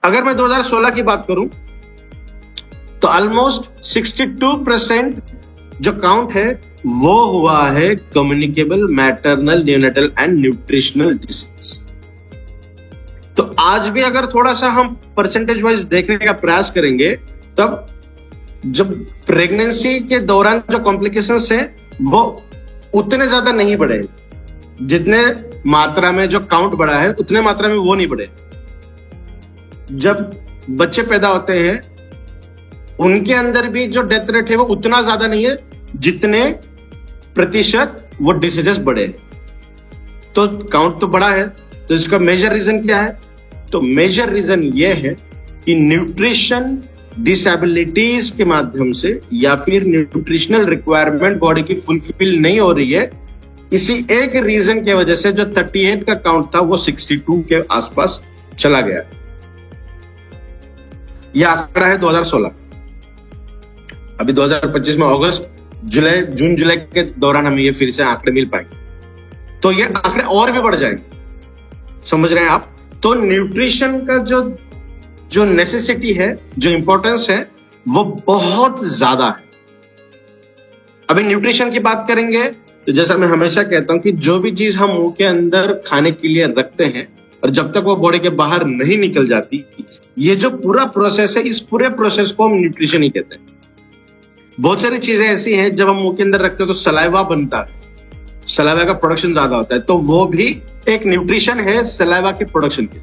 अगर मैं 2016 की बात करूं तो ऑलमोस्ट 62% जो काउंट है वो हुआ है communicable maternal neonatal and nutritional disease. तो आज भी अगर थोड़ा सा हम परसेंटेज वाइज देखने का प्रयास करेंगे तब जब प्रेगनेंसी के दौरान जो कॉम्प्लिकेशंस है वो उतने ज्यादा नहीं बढ़े, जितने मात्रा में जो काउंट बढ़ा है उतने मात्रा में वो नहीं बढ़े। जब बच्चे पैदा होते हैं उनके अंदर भी जो डेथ रेट है वो उतना ज्यादा नहीं है जितने प्रतिशत वो डिसीजेस बढ़े। तो काउंट तो बड़ा है, तो इसका मेजर रीजन क्या है? तो मेजर रीजन ये है कि न्यूट्रिशन डिसेबिलिटीज के माध्यम से या फिर न्यूट्रिशनल रिक्वायरमेंट बॉडी की फुलफिल नहीं हो रही है। इसी एक रीजन की वजह से जो 38 का काउंट था वो 62 के आसपास चला गया। यह आंकड़ा है 2016। अभी 2025 में अगस्त जून जुलाई के दौरान हमें ये फिर से आंकड़े मिल पाएंगे, तो ये आंकड़े और भी बढ़ जाएंगे। समझ रहे हैं आप? तो न्यूट्रिशन का जो नेसेसिटी है, जो इंपॉर्टेंस है, वो बहुत ज्यादा है। अभी न्यूट्रिशन की बात करेंगे तो जैसा मैं हमेशा कहता हूं कि जो भी चीज हम मुंह के अंदर खाने के लिए रखते हैं और जब तक वो बॉडी के बाहर नहीं निकल जाती, ये जो पूरा प्रोसेस है, इस पूरे प्रोसेस को हम न्यूट्रिशन ही कहते हैं। बहुत सारी चीजें ऐसी हैं जब हम मुंह के अंदर रखते हैं तो सलाइवा बनता है, सलाइवा का प्रोडक्शन ज्यादा होता है, तो वो भी एक न्यूट्रिशन है सलाइवा के प्रोडक्शन के।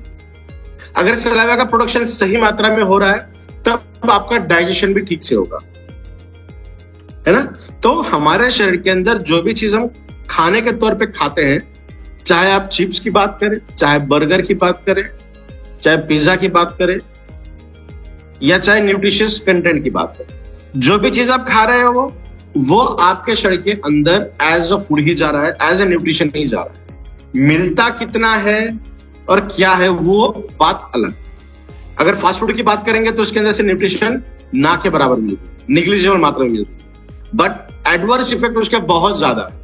अगर सलाइवा का प्रोडक्शन सही मात्रा में हो रहा है तब आपका डाइजेशन भी ठीक से होगा, है ना? तो हमारे शरीर के अंदर जो भी चीज हम खाने के तौर पे खाते हैं, चाहे आप चिप्स की बात करें, चाहे बर्गर की बात करें, चाहे पिज्जा की बात करें, या चाहे न्यूट्रिशियस कंटेंट की बात करें, जो भी चीज आप खा रहे हो वो आपके शरीर के अंदर एज अ फूड ही जा रहा है, एज अ न्यूट्रिशन ही जा रहा है। मिलता कितना है और क्या है वो बात अलग। अगर फास्ट फूड की बात करेंगे तो उसके अंदर से न्यूट्रिशन ना के बराबर मिलेगी, निग्लिजिबल मात्रा में मिलेगी, बट एडवर्स इफेक्ट उसके बहुत ज्यादा है।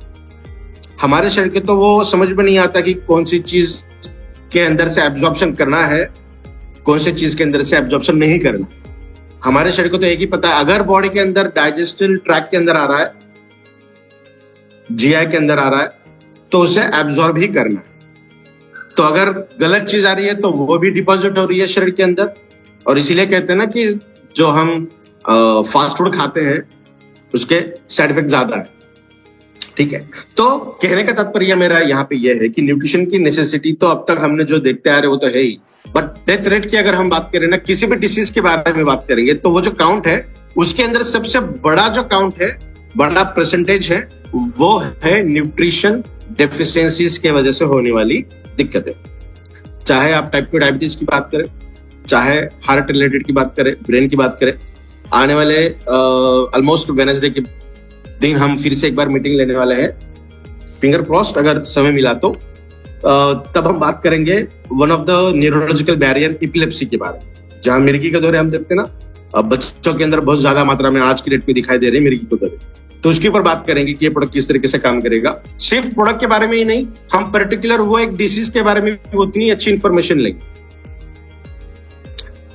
हमारे शरीर के तो वो समझ में नहीं आता कि कौन सी चीज के अंदर से एब्जॉर्प्शन करना है, कौन सी चीज के अंदर से एब्जॉर्प्शन नहीं करना। हमारे शरीर को तो एक ही पता है, अगर बॉडी के अंदर डाइजेस्टिव ट्रैक्ट के अंदर आ रहा है, जीआई के अंदर आ रहा है, तो उसे एब्जॉर्ब ही करना है। तो अगर गलत चीज आ रही है तो वो भी डिपॉजिट हो रही है शरीर के अंदर, और इसीलिए कहते हैं ना कि जो हम फास्ट फूड खाते हैं उसके साइड इफेक्ट ज्यादा है। ठीक है, तो कहने का तात्पर्य मेरा यहाँ पे यह है कि न्यूट्रिशन की नेसेसिटी तो अब तक हमने जो देखते आ रहे वो तो है ही, बट डेथ रेट की अगर हम बात करें ना, किसी भी डिसीज के बारे में बात करेंगे तो वो जो काउंट है उसके अंदर सबसे बड़ा जो काउंट है, बड़ा परसेंटेज है, वो है न्यूट्रिशन डेफिशिएंसीज की वजह से होने वाली दिक्कतें। चाहे आप टाइप 2 डायबिटीज की बात करें, चाहे हार्ट रिलेटेड की बात करें, ब्रेन की बात करें। आने वाले ऑलमोस्ट वेडनेसडे के दिन हम फिर से एक बार मीटिंग लेने वाले हैं, फिंगर क्रॉस्ड, अगर समय मिला तो तब हम बात करेंगे one of the neurological barrier epilepsy के बारे में। जहां मिर्गी के दौरे हम देखते हैं ना, बच्चों के अंदर बहुत ज्यादा मात्रा में आज की डेट में दिखाई दे रहे हैं मिर्गी के दौरे, तो उसके ऊपर बात करेंगे कि ये प्रोडक्ट किस तरीके से काम करेगा। सिर्फ प्रोडक्ट के बारे में ही नहीं, हम पर्टिकुलर वो एक डिसीज के बारे में भी उतनी अच्छी इंफॉर्मेशन लेंगे।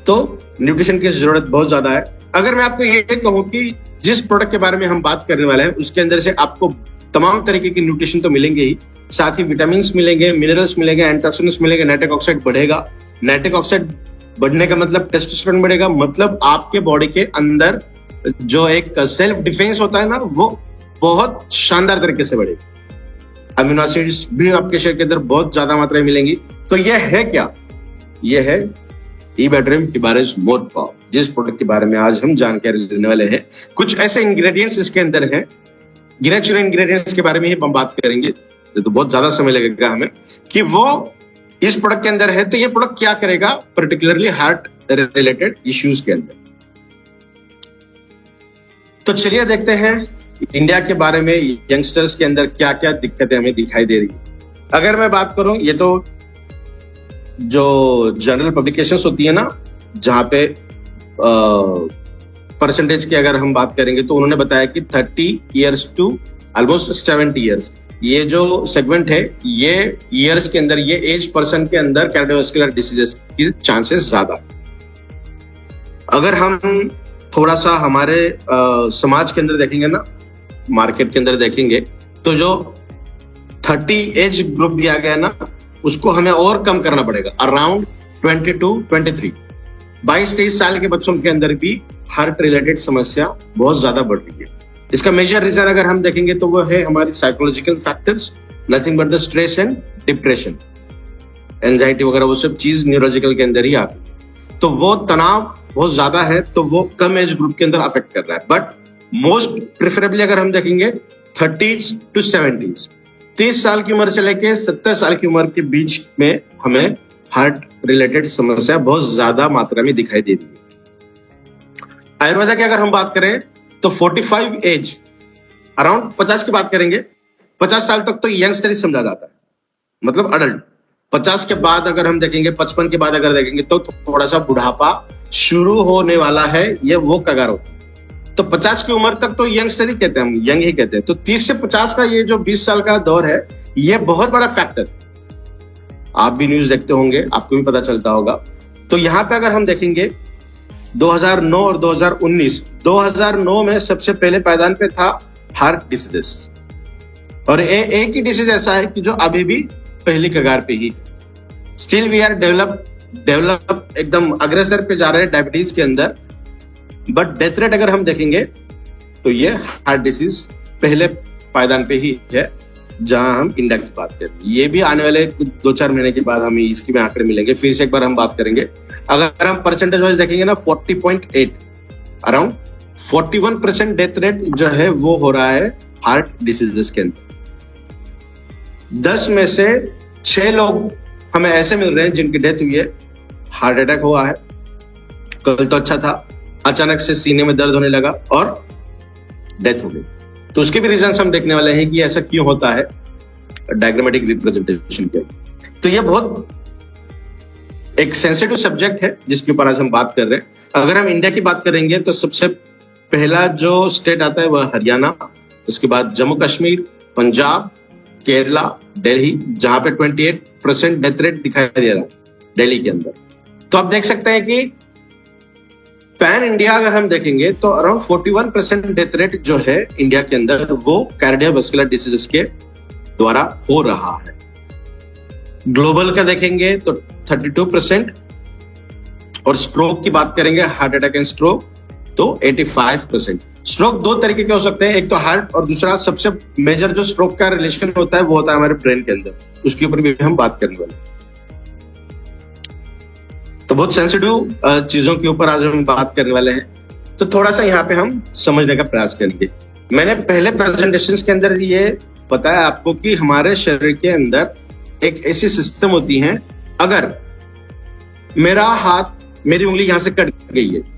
तो न्यूट्रिशन की जरूरत बहुत ज्यादा है। अगर मैं आपको ये कहूं कि जिस प्रोडक्ट के बारे में हम बात करने वाले हैं उसके अंदर से आपको तमाम तरीके की न्यूट्रिशन तो मिलेंगे ही, साथ ही विटामिन मिलेंगे, मिनरल्स मिलेंगे, एंटीऑक्सीडेंट्स मिलेंगे, नाइट्रिक ऑक्साइड बढ़ेगा। नाइट्रिक ऑक्साइड बढ़ने का मतलब टेस्टोस्टेरोन बढ़ेगा, मतलब आपके बॉडी के अंदर जो एक सेल्फ डिफेंस होता है ना, वो बहुत शानदार तरीके से बढ़ेगा। अमीनो एसिड्स भी आपके शरीर के अंदर बहुत ज्यादा मात्रा में मिलेंगी। तो यह है क्या? यह है ईबैटरियम टिबारिस मोरपाव, जिस प्रोडक्ट के बारे में आज हम जानकारी लेने वाले हैं। कुछ ऐसे इंग्रेडिएंट्स इसके अंदर हैं, गिने चुने इंग्रेडिएंट्स के बारे में ही हम बात करेंगे, तो बहुत ज्यादा समय लगेगा हमें कि वो इस प्रोडक्ट के अंदर है। तो ये प्रोडक्ट क्या करेगा पर्टिकुलरली हार्ट रिलेटेड इश्यूज के अंदर। तो चलिए देखते हैं इंडिया के बारे में, यंगस्टर्स के अंदर क्या क्या दिक्कतें हमें दिखाई दे रही है। अगर मैं बात करूं, ये तो जो जनरल पब्लिकेशंस होती है ना, जहां पे परसेंटेज की अगर हम बात करेंगे तो उन्होंने बताया कि 30 ईयर्स टू ऑलमोस्ट 70 ईयर्स, ये जो सेगमेंट है, ये ईयर्स के अंदर, ये एज पर्सन के अंदर कार्डियोवास्कुलर डिसीजेस की चांसेस ज्यादा। अगर हम थोड़ा सा हमारे समाज के अंदर देखेंगे ना, मार्केट के अंदर देखेंगे, तो जो 30 एज ग्रुप दिया गया ना, उसको हमें और कम करना पड़ेगा, अराउंड 22-23। 22-23 साल के बच्चों के अंदर भी हार्ट रिलेटेड समस्या बहुत ज्यादा बढ़ रही है। इसका मेजर रीजन अगर हम देखेंगे तो वो है हमारी psychological factors, nothing but the stress and depression, anxiety वगैरह, वो सब चीज न्यूरोलॉजिकल के अंदर ही आती है। तो वो तनाव बहुत ज्यादा है, तो वो कम एज ग्रुप के अंदर अफेक्ट कर रहा है। बट मोस्ट प्रेफरेबली अगर हम देखेंगे 30s to 70s, 30 साल की उम्र से लेके 70 साल की उम्र के बीच में हमें हार्ट रिलेटेड समस्या बहुत ज्यादा मात्रा में दिखाई दे रही है। आयुर्वेदा की अगर हम बात करें तो 45 एज, अराउंड 50 की बात करेंगे, 50 साल तक तो यंगस्टर ही समझा जाता है, मतलब अडल्ट। 50 के बाद अगर हम देखेंगे, 55 के बाद अगर देखेंगे तो थोड़ा सा बुढ़ापा शुरू होने वाला है, ये वो कगार होता है। तो 50 की उम्र तक तो यंगस्टर ही कहते हैं, हम यंग ही कहते हैं। तो 30 से 50 का ये जो 20 साल का दौर है, ये बहुत बड़ा फैक्टर, आप भी न्यूज देखते होंगे, आपको भी पता चलता होगा। तो यहां पे अगर हम देखेंगे 2009 और 2019, 2009 में सबसे पहले पायदान पे था हार्ट डिसीजेस, और एक ही डिसीज ऐसा है कि जो अभी भी पहली कगार पे ही, स्टिल वी आर डेवलप एकदम अग्रसर पे जा रहे हैं डायबिटीज के अंदर। बट डेथ रेट अगर हम देखेंगे तो ये हार्ट डिसीज पहले पायदान पे ही है, जहां हम इंडिया की बात करें। ये भी आने वाले कुछ 2-4 महीने के बाद हमें इसकी में आंकड़े मिलेंगे, फिर से एक बार हम बात करेंगे। अगर हम परसेंटेज वाइज देखेंगे ना, 40.8, अराउंड 41% डेथ रेट जो है वो हो रहा है हार्ट डिसीजेस के अंदर। 10 में से 6 लोग हमें ऐसे मिल रहे हैं जिनकी डेथ हुई है, हार्ट अटैक हुआ है। कल तो अच्छा था, अचानक से सीने में दर्द होने लगा और डेथ हो गई। तो उसके भी रीजंस हम देखने वाले हैं कि ऐसा क्यों होता है, डायग्रामेटिक रिप्रेजेंटेशन के। तो ये बहुत एक सेंसिटिव सब्जेक्ट है जिसके ऊपर आज हम बात कर रहे हैं। अगर हम इंडिया की बात करेंगे तो सबसे पहला जो स्टेट आता है वह हरियाणा, उसके बाद जम्मू कश्मीर, पंजाब, केरला, दिल्ली, जहां पे 28% डेथ रेट दिखाई दे रहा है दिल्ली के अंदर। तो आप देख सकते हैं कि पैन इंडिया अगर हम देखेंगे तो अराउंड 41% डेथ रेट जो है इंडिया के अंदर वो कार्डियोवैस्कुलर डिसीजेस के द्वारा हो रहा है। ग्लोबल का देखेंगे तो 32%, और स्ट्रोक की बात करेंगे, हार्ट अटैक एंड स्ट्रोक, तो 85%। स्ट्रोक 2 तरीके के हो सकते हैं, एक तो हार्ट, और दूसरा सबसे मेजर जो स्ट्रोक का रिलेशन होता है वो होता है हमारे ब्रेन के अंदर, उसके ऊपर भी हम बात करने वाले हैं। तो बहुत सेंसिटिव चीजों के ऊपर आज हम बात करने वाले हैं, तो थोड़ा सा यहाँ पे हम समझने का प्रयास करेंगे। मैंने पहले प्रेजेंटेशन के अंदर ये बताया आपको कि हमारे शरीर के अंदर एक ऐसी सिस्टम होती है, अगर मेरा हाथ, मेरी उंगली यहां से कट गई है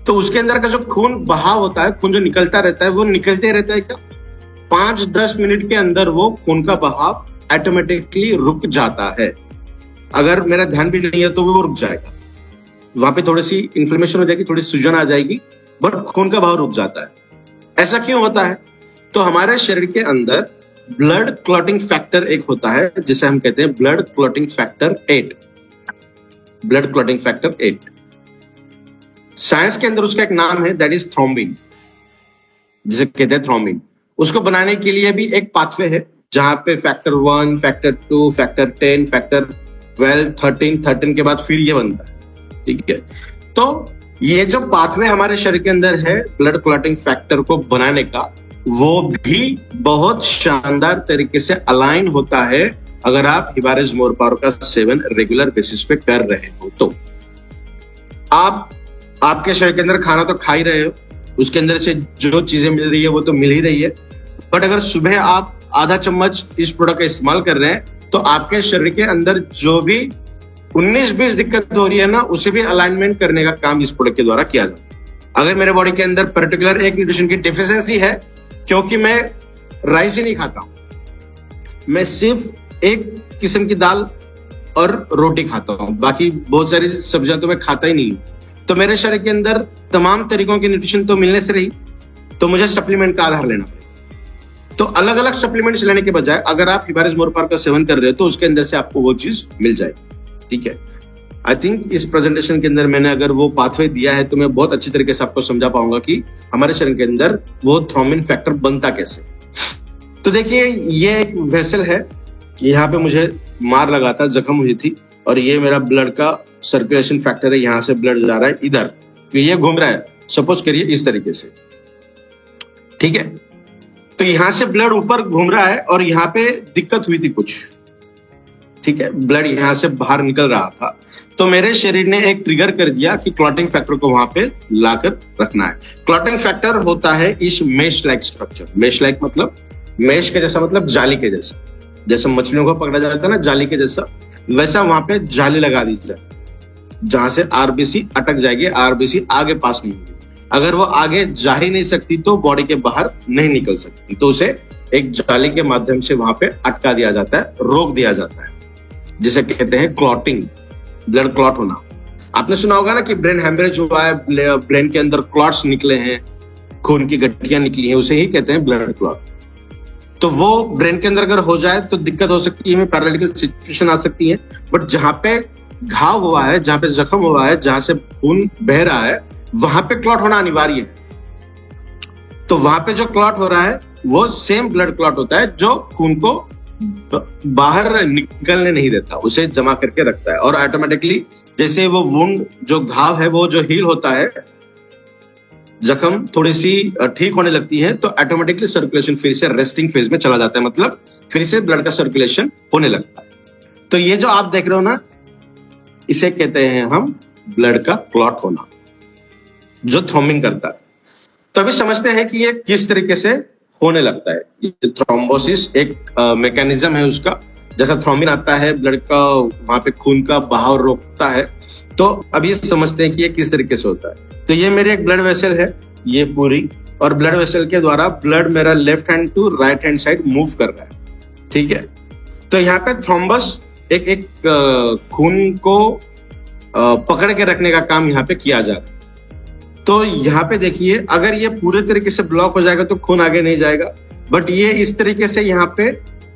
तो उसके अंदर का जो खून बहाव होता है, खून जो निकलता रहता है, वो निकलते रहता है क्या 5-10 मिनट के अंदर वो खून का बहाव ऑटोमेटिकली रुक जाता है। अगर मेरा ध्यान भी नहीं है तो वो रुक जाएगा, वहां पे थोड़ी सी इन्फ्लेमेशन हो जाएगी, थोड़ी सूजन आ जाएगी, बट खून का बहाव रुक जाता है। ऐसा क्यों होता है? तो हमारे शरीर के अंदर ब्लड क्लॉटिंग फैक्टर एक होता है जिसे हम कहते हैं blood clotting factor 8, blood clotting factor 8। Science के अंदर उसका एक नाम है, दैट इज थ्रोम्बिन, जिसे कहते हैं थ्रोम्बिन। उसको बनाने के लिए भी एक पाथवे है, जहां पे फैक्टर 1, फैक्टर 2, फैक्टर 10, फैक्टर 12, 13 के बाद फिर ये बनता है, ठीक है। तो ये जो पाथवे हमारे शरीर के अंदर है ब्लड क्लॉटिंग फैक्टर को बनाने का, वो भी बहुत शानदार तरीके से अलाइन होता है अगर आप हिबारिज मोरपारो का सेवन रेगुलर बेसिस पे कर रहे हो। तो आपके शरीर के अंदर खाना तो खा ही रहे हो, उसके अंदर से जो चीजें मिल रही है वो तो मिल ही रही है, बट अगर सुबह आप आधा चम्मच इस प्रोडक्ट का इस्तेमाल कर रहे हैं तो आपके शरीर के अंदर जो भी 19-20 दिक्कत हो रही है ना, उसे भी अलाइनमेंट करने का काम इस प्रोडक्ट के द्वारा किया जाता है। अगर मेरे बॉडी के अंदर पर्टिकुलर एक न्यूट्रिशन की डिफिशियंसी है, क्योंकि मैं राइस ही नहीं खाता हूं, मैं सिर्फ एक किस्म की दाल और रोटी खाता हूं, बाकी बहुत सारी सब्जियां तो मैं खाता ही नहीं हूं, तो मेरे शरीर के अंदर तमाम तरीकों की न्यूट्रिशन तो मिलने से रही, तो मुझे सप्लीमेंट का आधार लेना पड़ेगा। तो अलग अलग सप्लीमेंट्स लेने के बजाय अगर आप हिबारिज मोरपारो का सेवन कर रहे हो तो उसके अंदर से आपको वो चीज मिल जाएगी, ठीक है। आई थिंक इस प्रेजेंटेशन के अंदर मैंने अगर वो पाथवे दिया है तो मैं बहुत अच्छी तरीके से आपको समझा पाऊंगा कि हमारे शरीर के अंदर वो थ्रोम्बिन फैक्टर बनता कैसे। तो देखिए ये एक वेसल है, यहाँ पे मुझे मार लगा था, जख्म हुई थी, और ये मेरा ब्लड का सर्कुलेशन फैक्टर है, यहाँ से ब्लड जा रहा है इधर, तो ये घूम रहा है, सपोज करिए इस तरीके से, ठीक है। तो यहां से ब्लड ऊपर घूम रहा है और यहाँ पे दिक्कत हुई थी कुछ, ठीक है, ब्लड यहां से बाहर निकल रहा था, तो मेरे शरीर ने एक ट्रिगर कर दिया कि क्लॉटिंग फैक्टर को वहां पे लाकर रखना है। क्लॉटिंग फैक्टर होता है इस mesh like structure, mesh like मतलब मेश के जैसा, मतलब जाली के जैसा, जैसे मछलियों को पकड़ा जाता है ना जाली के जैसा, वैसा वहां पे जाली लगा दी जाए जहां से आरबीसी अटक जाएगी, आरबीसी आगे पास नहीं होगी। अगर वो आगे जा ही नहीं सकती तो बॉडी के बाहर नहीं निकल सकती, तो उसे एक जाली के माध्यम से वहां पे अटका दिया जाता है, रोक दिया जाता है, जिसे कहते हैं क्लॉटिंग, ब्लड क्लॉट होना। आपने सुना होगा ना कि ब्रेन हेमरेज हुआ है, ब्रेन के अंदर क्लॉट्स निकले हैं, खून की गठियां निकली हैं, उसे ही कहते हैं ब्लड क्लॉट। तो वो ब्रेन के अंदर अगर हो जाए तो दिक्कत हो सकती है, पैरालिटिकल सिचुएशन आ सकती है। बट जहां पे घाव हुआ है, जहां पे जख्म हुआ है, जहां से खून बह रहा है, वहां पे क्लॉट होना अनिवार्य है। तो वहां पे जो क्लॉट हो रहा है वो सेम ब्लड क्लॉट होता है जो खून को बाहर निकलने नहीं देता, उसे जमा करके रखता है, और ऑटोमेटिकली जैसे वो वुंड, जो घाव है वो जो हील होता है, जख्म थोड़ी सी ठीक होने लगती है, तो ऑटोमेटिकली सर्कुलेशन फिर से रेस्टिंग फेज में चला जाता है, मतलब फिर से ब्लड का सर्कुलेशन होने लगता है। तो ये जो आप देख रहे हो ना, इसे कहते हैं हम ब्लड का क्लॉट होना, जो थ्रोम्बिंग करता है। तो अभी समझते हैं कि ये किस तरीके से होने लगता है। थ्रोम्बोसिस एक मैकेनिज्म है उसका, जैसा थ्रोम्बिन आता है ब्लड का, वहां पे खून का बहाव रोकता है। तो अभी समझते हैं कि ये किस तरीके से होता है। तो ये मेरी एक ब्लड वेसल है, ये पूरी, और ब्लड वेसल के द्वारा ब्लड मेरा left hand to right hand side move कर रहा है, ठीक है। तो यहाँ पे थ्रोम्बस एक खून को पकड़ के रखने का काम यहाँ पे किया जा रहा है। तो यहाँ पे देखिए, अगर ये पूरे तरीके से ब्लॉक हो जाएगा तो खून आगे नहीं जाएगा, बट ये इस तरीके से यहाँ पे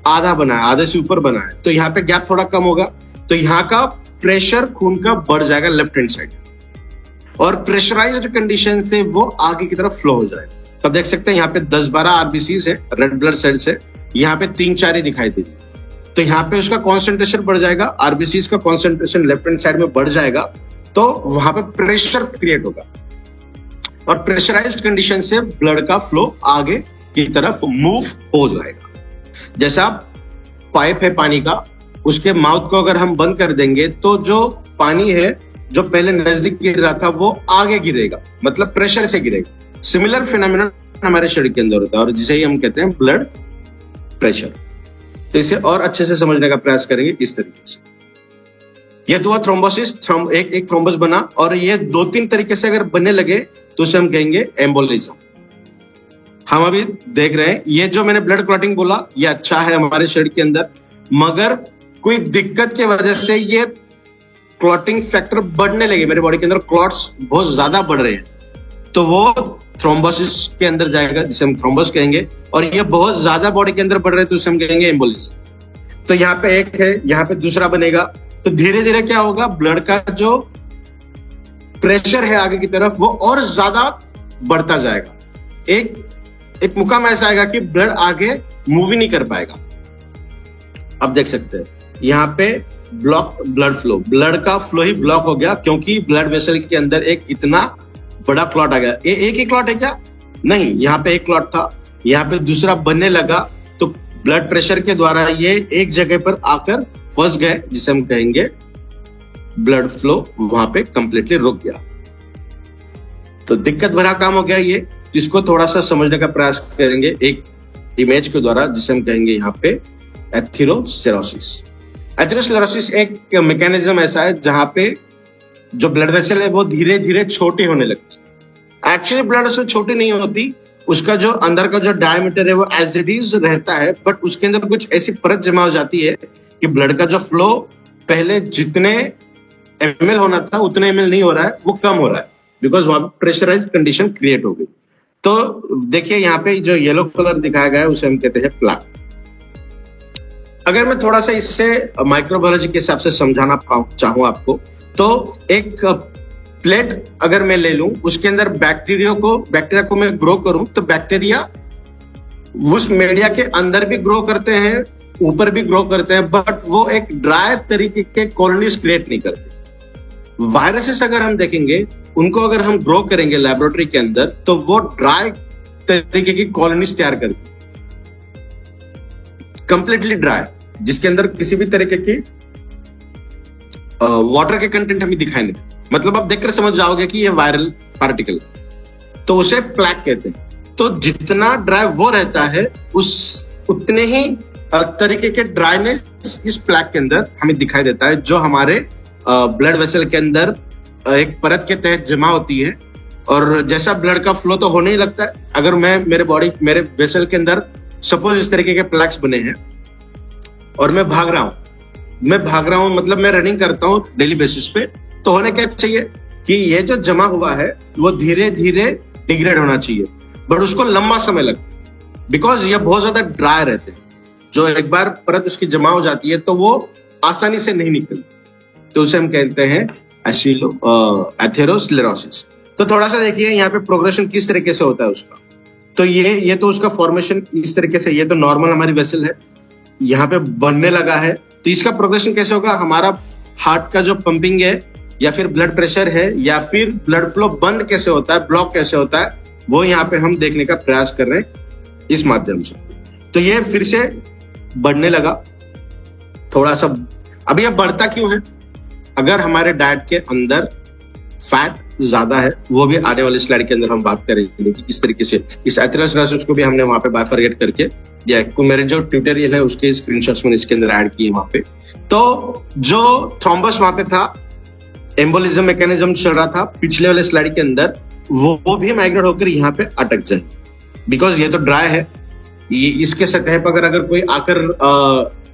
आधा बना है, आधे से ऊपर बना है, तो यहाँ पे गैप थोड़ा कम होगा, तो यहाँ का प्रेशर खून का बढ़ जाएगा लेफ्ट हैंड साइड, और प्रेशराइज्ड कंडीशन से वो आगे की तरफ फ्लो हो जाएगा। तब देख सकते हैं यहाँ पे 10-12 आरबीसीज है, रेड ब्लड सेल्स है, यहाँ पे 3-4 ही दिखाई दे, तो यहाँ पे उसका कॉन्सेंट्रेशन बढ़ जाएगा, आरबीसीज का कॉन्सेंट्रेशन लेफ्ट हैंड साइड में बढ़ जाएगा, तो वहां पे प्रेशर क्रिएट होगा, और प्रेशराइज्ड कंडीशन से ब्लड का फ्लो आगे की तरफ मूव हो जाएगा। जैसा पाइप है पानी का, उसके माउथ को अगर हम बंद कर देंगे तो जो पानी है जो पहले नजदीक गिर रहा था वो आगे गिरेगा, मतलब प्रेशर से गिरेगा। सिमिलर फिनोमेनन हमारे शरीर के अंदर होता है, और जिसे ही हम कहते हैं ब्लड प्रेशर। तो इसे और अच्छे से समझने का प्रयास करेंगे इस तरीके से। ये तो हुआ थ्रोम्बोसिस, एक थ्रोम्बस बना, और ये 2-3 तरीके से अगर बनने लगे तो उसे हम कहेंगे एम्बोलिज्म। हम अभी देख रहे हैं ये जो मैंने ब्लड क्लॉटिंग बोला, ये अच्छा है हमारे शरीर के अंदर, मगर कोई दिक्कत की वजह से ये क्लॉटिंग फैक्टर बढ़ने लगे, मेरे बॉडी के अंदर क्लॉट्स बहुत ज्यादा बढ़ रहे हैं, तो वो थ्रोम्बोसिस के अंदर जाएगा, जिसे हम थ्रोम्बस कहेंगे, और ये बहुत ज्यादा बॉडी के अंदर बढ़ रहे हैं तो उसे हम कहेंगे एम्बोलिज्म। तो यहाँ पे एक है, यहाँ पे दूसरा बनेगा, तो धीरे धीरे क्या होगा, ब्लड का जो प्रेशर है आगे की तरफ वो और ज्यादा बढ़ता जाएगा। एक मुकाम ऐसा आएगा कि ब्लड आगे मूव ही नहीं कर पाएगा। अब देख सकते हैं यहाँ पे ब्लॉक ब्लड फ्लो, ब्लड का फ्लो ही ब्लॉक हो गया, क्योंकि ब्लड वेसल के अंदर एक इतना बड़ा क्लॉट आ गया। ये एक ही क्लॉट है क्या? नहीं, यहाँ पे एक क्लॉट था, यहाँ पे दूसरा बनने लगा, तो ब्लड प्रेशर के द्वारा ये एक जगह पर आकर फंस गए, जिसे हम कहेंगे ब्लड फ्लो वहां पे कंप्लीटली रुक गया। तो दिक्कत भरा काम हो गया ये, इसको थोड़ा सा समझने का प्रयास करेंगे एक इमेज के द्वारा, जिसे हम कहेंगे यहाँ पे एथेरोस्क्लेरोसिस। एथेरोस्क्लेरोसिस एक मैकेनिज्म ऐसा है जहां पे जो ब्लड वेसल है वो धीरे धीरे छोटी होने लगती है। एक्चुअली ब्लड वेसल छोटी नहीं होती, उसका जो अंदर का जो डायमीटर है वो एज इट इज रहता है, बट उसके अंदर कुछ ऐसी परत जमा हो जाती है कि ब्लड का जो फ्लो पहले जितने ml होना था उतने ml नहीं हो रहा है, वो कम हो रहा है, बिकॉज वहां पे प्रेशराइज कंडीशन क्रिएट हो गई। तो देखिए यहाँ पे जो येलो कलर दिखाया गया है उसे हम कहते हैं प्लाक। अगर मैं थोड़ा सा इससे माइक्रोबायोलॉजी के हिसाब से समझाना चाहूँ आपको, तो एक प्लेट अगर मैं ले लूं, उसके अंदर बैक्टीरिया को मैं ग्रो करूं, तो बैक्टीरिया उस मीडिया के अंदर भी ग्रो करते हैं, ऊपर भी ग्रो करते हैं, बट वो एक ड्राई तरीके के कॉलोनीज क्रिएट नहीं करते। वायरसेस अगर हम देखेंगे, उनको अगर हम ग्रो करेंगे लेबोरेटरी के अंदर, तो वो ड्राई तरीके की कॉलोनीज तैयार करते, कंप्लीटली ड्राई, जिसके अंदर किसी भी तरीके की वाटर के कंटेंट हमें दिखाई नहीं देते। मतलब आप देखकर समझ जाओगे कि ये वायरल पार्टिकल, तो उसे प्लैक कहते हैं। तो जितना ड्राई वो रहता है, उतने ही तरीके के ड्राइनेस इस प्लैक के अंदर हमें दिखाई देता है, जो हमारे ब्लड वेसल के अंदर एक परत के तहत जमा होती है। और जैसा ब्लड का फ्लो तो होने ही लगता है। अगर मैं मेरे वेसल के अंदर सपोज इस तरीके के प्लैक्स बने हैं और मैं भाग रहा हूं, मतलब मैं रनिंग करता हूं डेली बेसिस पे, तो होने क्या चाहिए कि ये जो जमा हुआ है वो धीरे धीरे डिग्रेड होना चाहिए, बट उसको लंबा समय लगता है, बिकॉज ये बहुत ज्यादा ड्राई रहते हैं। जो एक बार परत उसकी जमा हो जाती है तो वो आसानी से नहीं निकलती, तो उसे हम कहते हैं एथेरोस्क्लेरोसिस। तो थोड़ा सा देखिए यहाँ पे प्रोग्रेशन किस तरीके से होता है उसका। तो ये तो उसका फॉर्मेशन इस तरीके से, ये तो नॉर्मल हमारी वेसल है, यहाँ पे बनने लगा है। तो इसका प्रोग्रेशन कैसे होगा, हमारा हार्ट का जो पंपिंग है, या फिर ब्लड प्रेशर है, या फिर ब्लड फ्लो बंद कैसे होता है, ब्लॉक कैसे होता है, वो यहाँ पे हम देखने का प्रयास कर रहे हैं इस माध्यम से। तो ये फिर से बढ़ने लगा थोड़ा सा। अब ये बढ़ता क्यों है? अगर हमारे डाइट के अंदर फैट ज्यादा है, वो भी आने वाली स्लाइड के अंदर हम बात करेंगे कि किस तरीके से इस एथेरोस्क्लेरोसिस को भी हमने वहां पे बाइफरगेट करके या मेरे जो ट्यूटोरियल है उसके स्क्रीनशॉट्स मैंने इसके अंदर ऐड किए वहां पे। तो जो थ्रोम्बस वहां पे था, एम्बोलिज्म मैकेनिज्म चल रहा था पिछले वाले स्लाइड के अंदर, वो भी माइग्रेट होकर यहाँ पे अटक जाए, बिकॉज ये तो ड्राई है। ये इसके सतह पर अगर कोई आकर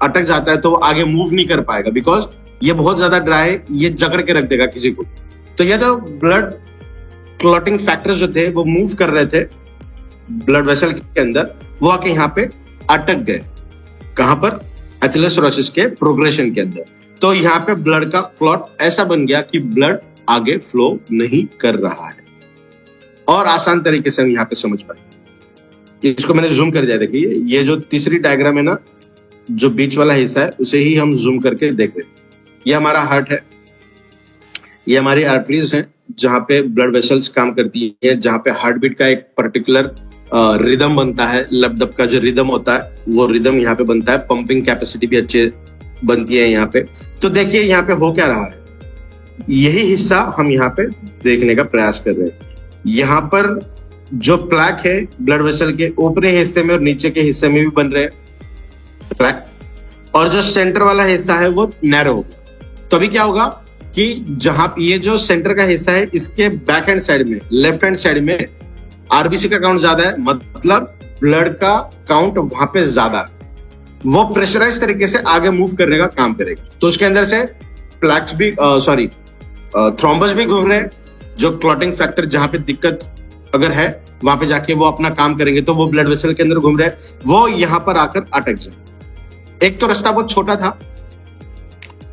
अटक जाता है तो वो आगे मूव नहीं कर पाएगा, बिकॉज ये बहुत ज्यादा ड्राई है, ये जकड़ के रख देगा किसी को। तो ये तो ब्लड क्लॉटिंग फैक्टर्स जो थे वो मूव कर रहे थे ब्लड वेसल के अंदर, वो आके यहाँ पे अटक गए। कहां पर? एथेरोस्क्लेरोसिस के प्रोग्रेशन के अंदर। तो यहाँ पे ब्लड का क्लॉट ऐसा बन गया कि ब्लड आगे फ्लो नहीं कर रहा है। और आसान तरीके से हम यहाँ पे समझ पाए, इसको मैंने जूम कर दिया। देखिए ये जो तीसरी डायग्राम है ना, जो बीच वाला हिस्सा है, उसे ही हम जूम करके देख रहे हैं। ये हमारा हार्ट है, ये हमारी आर्टरीज हैं जहां पे ब्लड वेसल्स काम करती है, जहां पे हार्ट बीट का एक पर्टिकुलर रिदम बनता है, लपडप का जो रिदम होता है वो रिदम यहाँ पे बनता है। पंपिंग कैपेसिटी भी अच्छे बनती है यहाँ पे। तो देखिए यहाँ पे हो क्या रहा है, यही हिस्सा हम यहाँ पे देखने का प्रयास कर रहे हैं। यहाँ पर जो प्लैक है ब्लड वेसल के ऊपरी हिस्से में और नीचे के हिस्से में भी बन रहे हैं प्लैक, और जो सेंटर वाला हिस्सा है वो नैरो होगा। तो अभी क्या होगा कि जहां ये जो सेंटर का हिस्सा है, इसके बैक हैंड साइड में, लेफ्ट हैंड साइड में आरबीसी का काउंट ज्यादा है, मतलब ब्लड का काउंट वहां पे ज्यादा है, वो प्रेशराइज तरीके से आगे मूव करने का काम करेगा। तो उसके अंदर से प्लैक्स भी थ्रोम्बस भी घूम रहे हैं, जो क्लॉटिंग फैक्टर जहां पे दिक्कत अगर है वहां पे जाके वो अपना काम करेंगे, तो वो ब्लड वेसल के अंदर घूम रहे हैं, वो यहां पर आकर अटक जाए। एक तो रास्ता बहुत छोटा था,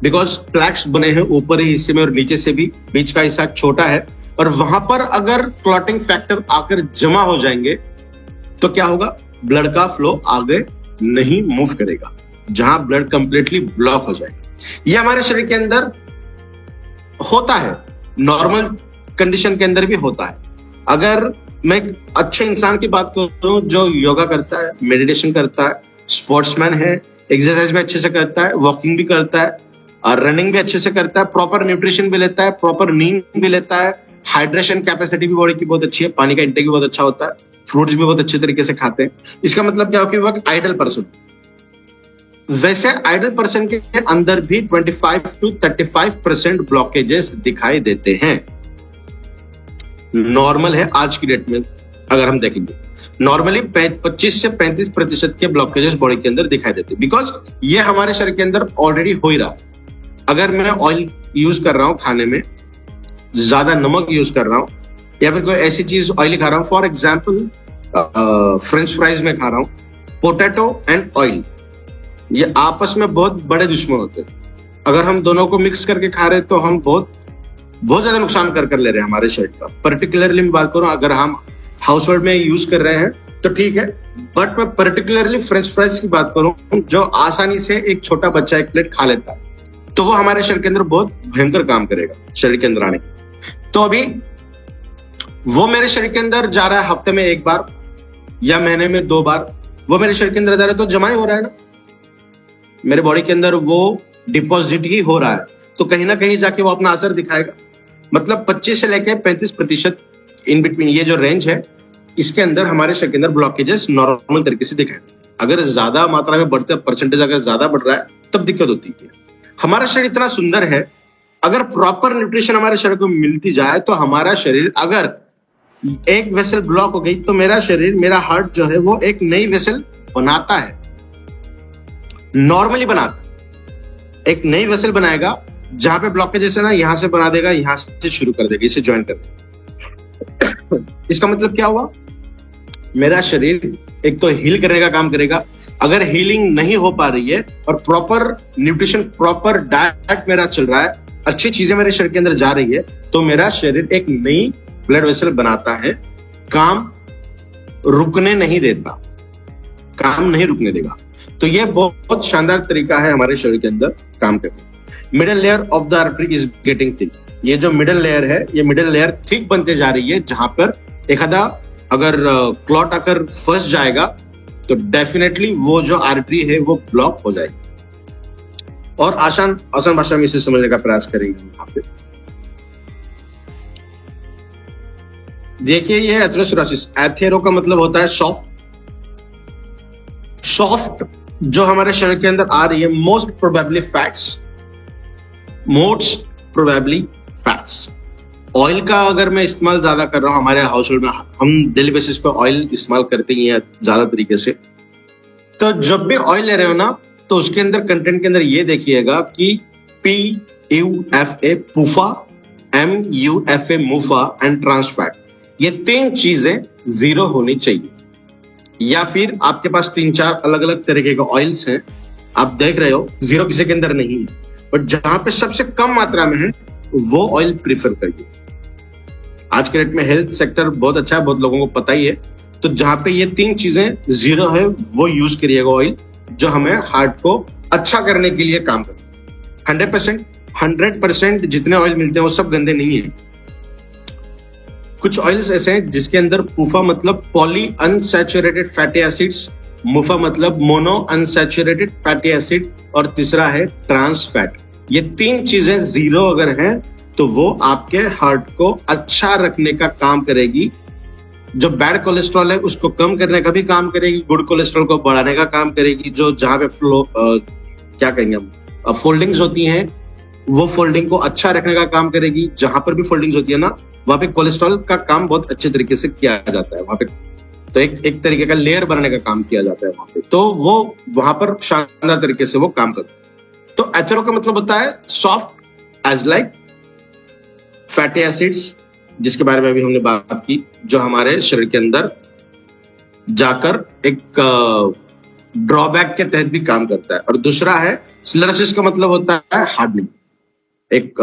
बिकॉज प्लैक्स बने हैं ऊपरी हिस्से में और नीचे से भी, बीच का हिस्सा छोटा है, और वहां पर अगर क्लॉटिंग फैक्टर आकर जमा हो जाएंगे तो क्या होगा, ब्लड का फ्लो आगे नहीं मूव करेगा, जहां ब्लड कंप्लीटली ब्लॉक हो जाएगा। ये हमारे शरीर के अंदर होता है, नॉर्मल कंडीशन के अंदर भी होता है। अगर मैं अच्छे इंसान की बात करूं जो योगा करता है, मेडिटेशन करता है, स्पोर्ट्समैन है, एक्सरसाइज भी अच्छे से करता है, वॉकिंग भी करता है, और रनिंग भी अच्छे से करता है, प्रॉपर न्यूट्रिशन भी लेता है, प्रॉपर नींद भी लेता है, हाइड्रेशन कैपेसिटी भी बॉडी की बहुत अच्छी है, पानी का इंटेक भी बहुत अच्छा होता है, फ्रूट्स भी बहुत अच्छे तरीके से खाते हैं, इसका मतलब क्या हो कि वो एक आइडल पर्सन। वैसे आइडल पर्सन के अंदर भी 25 to 35% ब्लॉकेजेस दिखाई देते हैं। नॉर्मल है आज की डेट में, अगर हम देखेंगे नॉर्मली 25 से 35% के ब्लॉकेजेस बॉडी के अंदर दिखाई देते हैं, बिकॉज ये हमारे शरीर के अंदर ऑलरेडी हो ही रहा। अगर मैं ऑयल यूज कर रहा हूं खाने में, ज्यादा नमक यूज कर रहा हूं, या फिर कोई ऐसी चीज ऑयली खा रहा हूं, फॉर एग्जाम्पल फ्रेंच फ्राइज में खा रहा हूं, पोटैटो एंड ऑयल, ये आपस में बहुत बड़े दुश्मन होते हैं। अगर हम दोनों को मिक्स करके खा रहे हैं तो हम बहुत बहुत ज्यादा नुकसान कर ले रहे हैं हमारे शरीर का। पर्टिकुलरली मैं बात करूं, अगर हम हाउस होल्ड में यूज कर रहे हैं तो ठीक है, बट मैं पर्टिकुलरली फ्रेंच फ्राइज की बात करूं जो आसानी से एक छोटा बच्चा एक प्लेट खा लेता है, तो वो हमारे शरीर के अंदर बहुत भयंकर काम करेगा शरीर के अंदर आने। तो अभी वो मेरे शरीर के अंदर जा रहा है हफ्ते में 1 बार या महीने में 2 बार, वो मेरे शरीर के अंदर जा रहा है तो जमा ही हो रहा है ना, मेरे बॉडी के अंदर वो डिपॉजिट ही हो रहा है, तो कहीं ना कहीं जाके वो अपना असर दिखाएगा। मतलब 25 से लेकर 35% इन बिटवीन ये जो रेंज है, इसके अंदर हमारे शरीर के अंदर ब्लॉकेजेस नॉर्मल तरीके से दिखाए। अगर ज्यादा मात्रा में बढ़ते परसेंटेज अगर ज्यादा बढ़ रहा है तब दिक्कत होती है। हमारा शरीर इतना सुंदर है, अगर प्रॉपर न्यूट्रिशन हमारे शरीर को मिलती जाए तो हमारा शरीर, अगर एक वेसल ब्लॉक हो गई तो मेरा शरीर, मेरा हार्ट जो है वो एक नई वेसल बनाता है, नॉर्मली बनाता है, एक नई वेसल बनाएगा। जहां पे ब्लॉकेजेस है ना, यहां से बना देगा, यहां से शुरू कर देगा, इसे ज्वाइन कर देगा। इसका मतलब क्या हुआ, मेरा शरीर एक तो हील करने का काम करेगा। अगर हीलिंग नहीं हो पा रही है और प्रॉपर न्यूट्रिशन, प्रॉपर डाइट मेरा चल रहा है, अच्छी चीजें मेरे शरीर के अंदर जा रही है, तो मेरा शरीर एक नई ब्लड वेसल बनाता है, काम रुकने नहीं देता, काम नहीं रुकने देगा। तो ये बहुत शानदार तरीका है हमारे शरीर के अंदर काम करने। Middle layer of the artery is getting thick. ये जो मिडल लेयर है, ये मिडल लेयर थिक बनते जा रही है, जहां पर एक आधा अगर क्लॉट आकर फंस जाएगा तो डेफिनेटली वो जो आर्टरी है वो ब्लॉक हो जाएगी। और आसान भाषा में इसे समझने का प्रयास करेंगे यहाँ पे। देखिए, ये एथेरोस्क्लेरोसिस, एथेरो का मतलब होता है सॉफ्ट, सॉफ्ट जो हमारे शरीर के अंदर आ रही है, मोस्ट प्रोबेबली फैट्स। ऑयल का अगर मैं इस्तेमाल ज्यादा कर रहा हूं, हमारे हाउस होल्ड में हम डेली बेसिस पे ऑयल इस्तेमाल करते ही हैं ज्यादा तरीके से, तो जब भी ऑयल ले रहे हो ना, तो उसके अंदर कंटेंट के अंदर ये देखिएगा कि PUFA PUFA, MUFA MUFA and trans fat, ये 3 चीजें 0 होनी चाहिए। या फिर आपके पास 3-4 अलग अलग तरीके के ऑयल्स हैं, आप देख रहे हो 0 किसी के अंदर नहीं है, बट जहां पे सबसे कम मात्रा में है वो ऑयल प्रीफर करिए। आज के डेट में हेल्थ सेक्टर बहुत अच्छा है, बहुत लोगों को पता ही है, तो जहां पे ये 3 चीजें 0 है वो यूज करिएगा ऑयल, जो हमें हार्ट को अच्छा करने के लिए काम करता है। 100% जितने ऑयल मिलते हैं वो सब गंदे नहीं है। कुछ ऑयल्स ऐसे हैं जिसके अंदर पूफा मतलब पॉली अनसैचुरेटेड फैटी एसिड्स, मुफा मतलब मोनो अनसैचुरेटेड फैटी एसिड, और तीसरा है ट्रांस फैट। ये 3 चीजें 0 अगर हैं तो वो आपके हार्ट को अच्छा रखने का काम करेगी। जो बैड कोलेस्ट्रॉल है उसको कम करने का भी काम करेगी, गुड कोलेस्ट्रॉल को बढ़ाने का काम करेगी। जो जहां पे क्या कहेंगे हम, फोल्डिंग्स होती हैं, वो फोल्डिंग को अच्छा रखने का काम करेगी। जहां पर भी फोल्डिंग्स होती है ना, वहां पे कोलेस्ट्रॉल का काम बहुत अच्छे तरीके से किया जाता है। वहां पे तो एक तरीके का लेयर बनाने का काम किया जाता है वहां पे, तो वो वहां पर शानदार तरीके से वो काम करता है। तो एथेरो का मतलब होता है soft edge like fatty acids, जिसके बारे में भी हमने बात की, जो हमारे शरीर के अंदर जाकर एक ड्रॉबैक के तहत भी काम करता है। और दूसरा है स्क्लेरोसिस का मतलब होता है हार्डनिंग। एक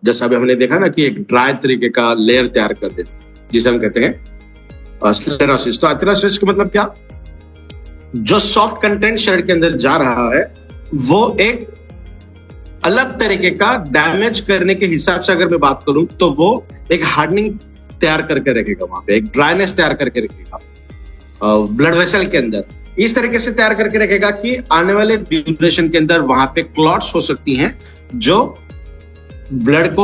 जैसा अभी हमने देखा ना कि एक ड्राई तरीके का लेयर तैयार कर देता है, जिसे हम कहते हैं स्क्लेरोसिस। तो एथेरोस्क्लेरोसिस का मतलब क्या, जो सॉफ्ट कंटेंट शरीर के अंदर जा रहा है वो एक अलग तरीके का डैमेज करने के हिसाब से अगर मैं बात करूं तो वो एक हार्डनिंग तैयार करके रखेगा, वहां पे एक ड्राइनेस तैयार करके रखेगा ब्लड वेसल के अंदर। इस तरीके से तैयार करके रखेगा कि आने वाले ड्यूरेशन के अंदर वहां पे क्लॉट्स हो सकती हैं, जो ब्लड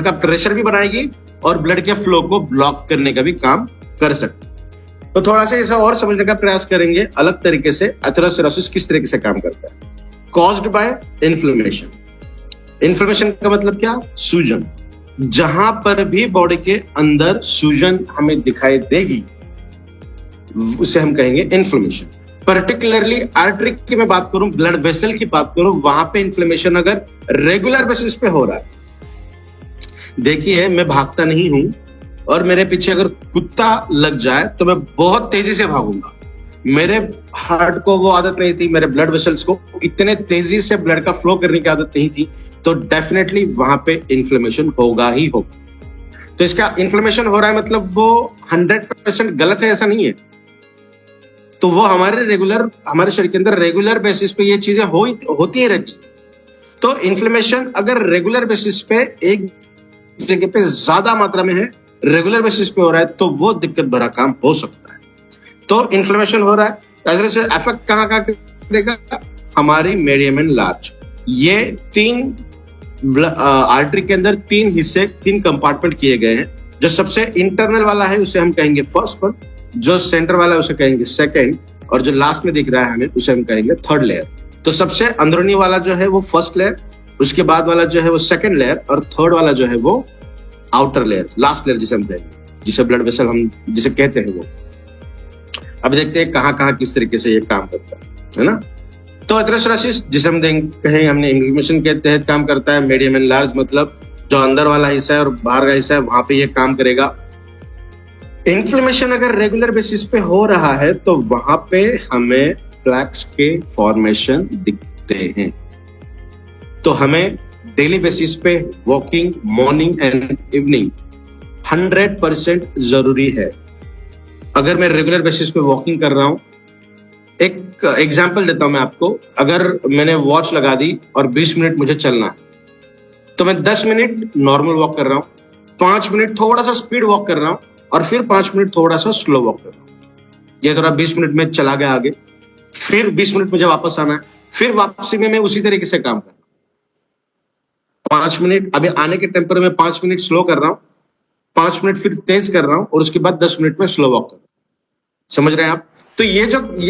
का प्रेशर भी बनाएगी और ब्लड के फ्लो को ब्लॉक करने का भी काम कर सकती है। तो थोड़ा सा इसे और समझने का प्रयास करेंगे अलग तरीके से, एथेरोस्क्लेरोसिस किस तरीके से काम करता है। Caused by inflammation. इन्फ्लेमेशन का मतलब क्या, सूजन। जहां पर भी बॉडी के अंदर सूजन हमें दिखाई देगी उसे हम कहेंगे इन्फ्लेमेशन। पर्टिकुलरली आर्टरी की मैं बात करूं, ब्लड वेसल की बात करूं, वहां पे इन्फ्लेमेशन अगर रेगुलर बेसिस पे हो रहा है, देखिए मैं भागता नहीं हूं और मेरे पीछे अगर कुत्ता लग जाए तो मैं बहुत तेजी से भागूंगा, मेरे हार्ट को वो आदत नहीं थी, मेरे ब्लड वेसल्स को इतने तेजी से ब्लड का फ्लो करने की आदत नहीं थी, तो डेफिनेटली वहां पे इन्फ्लेमेशन होगा ही होगा। तो इसका इन्फ्लेमेशन हो रहा है मतलब वो 100% गलत है ऐसा नहीं है। तो वो हमारे शरीर के अंदर रेगुलर बेसिस पे ये चीजें होती ही रहती। तो इन्फ्लेमेशन अगर रेगुलर बेसिस पे एक जगह पे ज्यादा मात्रा में है, रेगुलर बेसिस पे हो रहा है, तो वो दिक्कत भरा काम हो सकता है। तो इन्फ्लेमेशन हो रहा है, ऐसे इफेक्ट कहाँ कहाँ करेगा? हमारी मीडियम एंड लार्ज, ये तीन आर्टरी के अंदर तीन कंपार्टमेंट किए गए हैं। जो सबसे इंटरनल वाला है उसे हम कहेंगे फर्स्ट वन, जो सेंटर वाला है उसे कहेंगे सेकंड, और जो लास्ट में दिख रहा है हमें उसे हम कहेंगे थर्ड लेयर। तो सबसे अंदरूनी वाला जो है वो फर्स्ट लेयर, उसके बाद वाला जो है वो सेकंड लेयर, और थर्ड वाला जो है वो आउटर लेयर, लास्ट लेयर जिसे हम कहेंगे, जिसे ब्लड वेसल हम जिसे कहते हैं वो। अब देखते हैं कहाँ कहाँ किस तरीके से ये काम करता है ना। तो एथेरोस्क्लेरोसिस जिसे हम कहें हमने इन्फ्लेमेशन के तहत काम करता है। मीडियम एंड लार्ज मतलब जो अंदर वाला हिस्सा है और बाहर का हिस्सा है वहां पे ये काम करेगा। इन्फ्लेमेशन अगर रेगुलर बेसिस पे हो रहा है तो वहां पे हमें प्लैक्स के फॉर्मेशन दिखते हैं। तो हमें डेली बेसिस पे वॉकिंग मॉर्निंग एंड इवनिंग 100% जरूरी है। अगर मैं रेगुलर बेसिस पे वॉकिंग कर रहा हूं, एक एग्जांपल देता हूं मैं आपको। अगर मैंने वॉच लगा दी और 20 मिनट मुझे चलना है, तो मैं 10 मिनट नॉर्मल वॉक कर रहा हूं, 5 मिनट थोड़ा सा स्पीड वॉक कर रहा हूं, और फिर 5 मिनट थोड़ा सा स्लो वॉक कर रहा हूं। ये थोड़ा 20 मिनट में चला गया आगे, फिर 20 मिनट मुझे वापस आना है, फिर वापसी में मैं उसी तरीके से काम कर रहा हूं। 5 मिनट अभी आने के टेम्पर में 5 मिनट स्लो कर रहा हूं, 5 मिनट फिर तेज कर रहा हूं, और उसके बाद 10 मिनट में स्लो वॉक कर रहा हूं। समझ रहे हैं आप? तो ये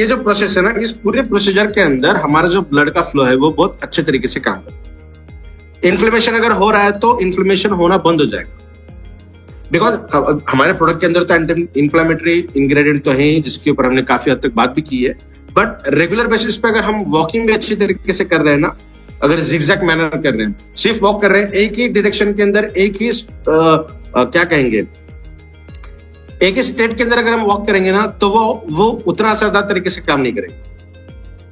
जो प्रोसेस है ना, इस पूरे प्रोसीजर के अंदर हमारा जो ब्लड का फ्लो है वो बहुत अच्छे तरीके से काम करता है। इन्फ्लेमेशन अगर हो रहा है तो इन्फ्लेमेशन होना बंद हो जाएगा, बिकॉज हमारे प्रोडक्ट के अंदर तो एंटी इन्फ्लेमेटरी इंग्रेडिएंट तो है ही, जिसके ऊपर हमने काफी हद तक बात भी की है। बट रेगुलर बेसिस पे अगर हम वॉकिंग भी अच्छी तरीके से कर रहे हैं ना, अगर जिगजैग मैनर कर रहे हैं, सिर्फ वॉक कर रहे हैं एक ही डायरेक्शन के अंदर, एक ही क्या कहेंगे, एक ही स्टेट के अंदर अगर हम वॉक करेंगे ना, तो वो उतना असरदार तरीके से काम नहीं करेगा।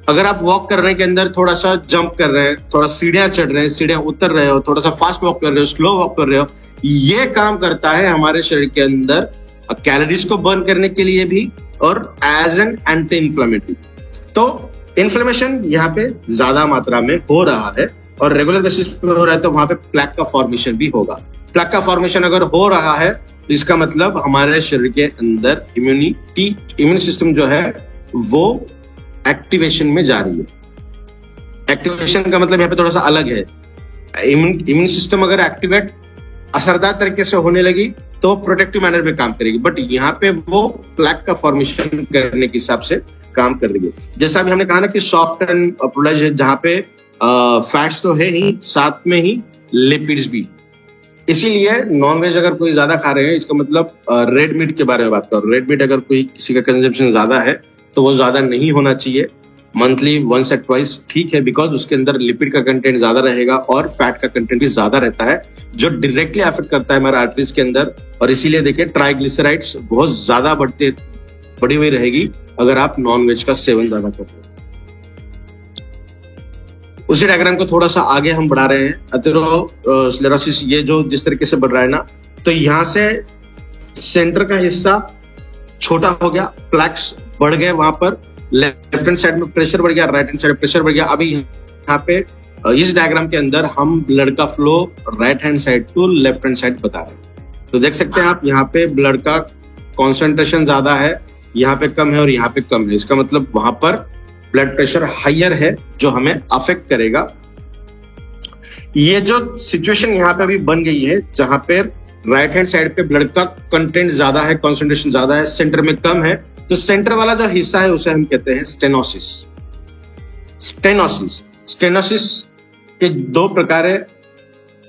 अगर आप वॉक करने के अंदर थोड़ा सा जंप कर रहे हैं, थोड़ा सीढ़ियां चढ़ रहे हैं, सीढ़ियां उतर रहे हो, थोड़ा सा फास्ट वॉक कर रहे हो, स्लो वॉक कर रहे हो, ये काम करता है हमारे शरीर के अंदर कैलोरीज को बर्न करने के लिए भी, और एज एन एंटी इन्फ्लेमेटरी। तो इन्फ्लेमेशन यहाँ पे ज्यादा मात्रा में हो रहा है और रेगुलर बेसिस पे हो रहा है, तो वहां पे प्लैक का फॉर्मेशन भी होगा। प्लैक का फॉर्मेशन अगर हो रहा है तो इसका मतलब हमारे शरीर के अंदर इम्यून सिस्टम जो है वो एक्टिवेशन में जा रही है। एक्टिवेशन का मतलब यहाँ पे थोड़ा सा अलग है। इम्यून सिस्टम अगर एक्टिवेट असरदार तरीके से होने लगी तो प्रोटेक्टिव मैनर में काम करेगी, बट यहाँ पे वो प्लैक का फॉर्मेशन करने के हिसाब से काम कर रही है। जैसा अभी हमने कहा ना कि सॉफ्ट एंड प्रोलाइज है, जहां पे फैट्स तो है ही, साथ में ही लिपिड्स भी। इसीलिए नॉनवेज अगर कोई ज्यादा खा रहे हैं, इसका मतलब रेड मीट के बारे में बात करो। रेड मीट अगर कोई किसी का कंजम्पशन ज्यादा है तो वो ज्यादा नहीं होना चाहिए। मंथली वंस एट ट्वाइस ठीक है, बिकॉज उसके अंदर लिपिड का कंटेंट ज्यादा रहेगा और फैट का कंटेंट भी ज्यादा रहता है, जो डायरेक्टली अफेक्ट करता है हमारे आर्टरीज के अंदर। और इसीलिए देखिए ट्राइग्लिसराइड्स बहुत ज्यादा बढ़ी हुई रहेगी अगर आप नॉनवेज का सेवन ज्यादा करते हैं। उसी डायग्राम को थोड़ा सा आगे हम बढ़ा रहे हैं। एथेरोस्क्लेरोसिस ये जो जिस तरीके से बढ़ रहा है ना, तो यहां से सेंटर का हिस्सा छोटा हो गया, प्लैक्स बढ़ गए, वहां पर लेफ्ट हैंड साइड में प्रेशर बढ़ गया, राइट हैंड साइड प्रेशर बढ़ गया। अभी यहाँ पे इस डायग्राम के अंदर हम ब्लड का flow right hand side to left hand side बता रहे हैं। तो देख सकते हैं आप, यहाँ पे ब्लड का कॉन्सेंट्रेशन ज्यादा है, यहाँ पे कम है और यहाँ पे कम है। इसका मतलब वहां पर ब्लड प्रेशर हायर है, जो हमें अफेक्ट करेगा। ये जो सिचुएशन यहाँ पे अभी बन गई है, जहां पे राइट हैंड साइड पे ब्लड का कंटेंट ज्यादा है, कॉन्सेंट्रेशन ज्यादा है, सेंटर में कम है, तो सेंटर वाला जो हिस्सा है उसे हम कहते हैं स्टेनोसिस। स्टेनोसिस के दो प्रकार है,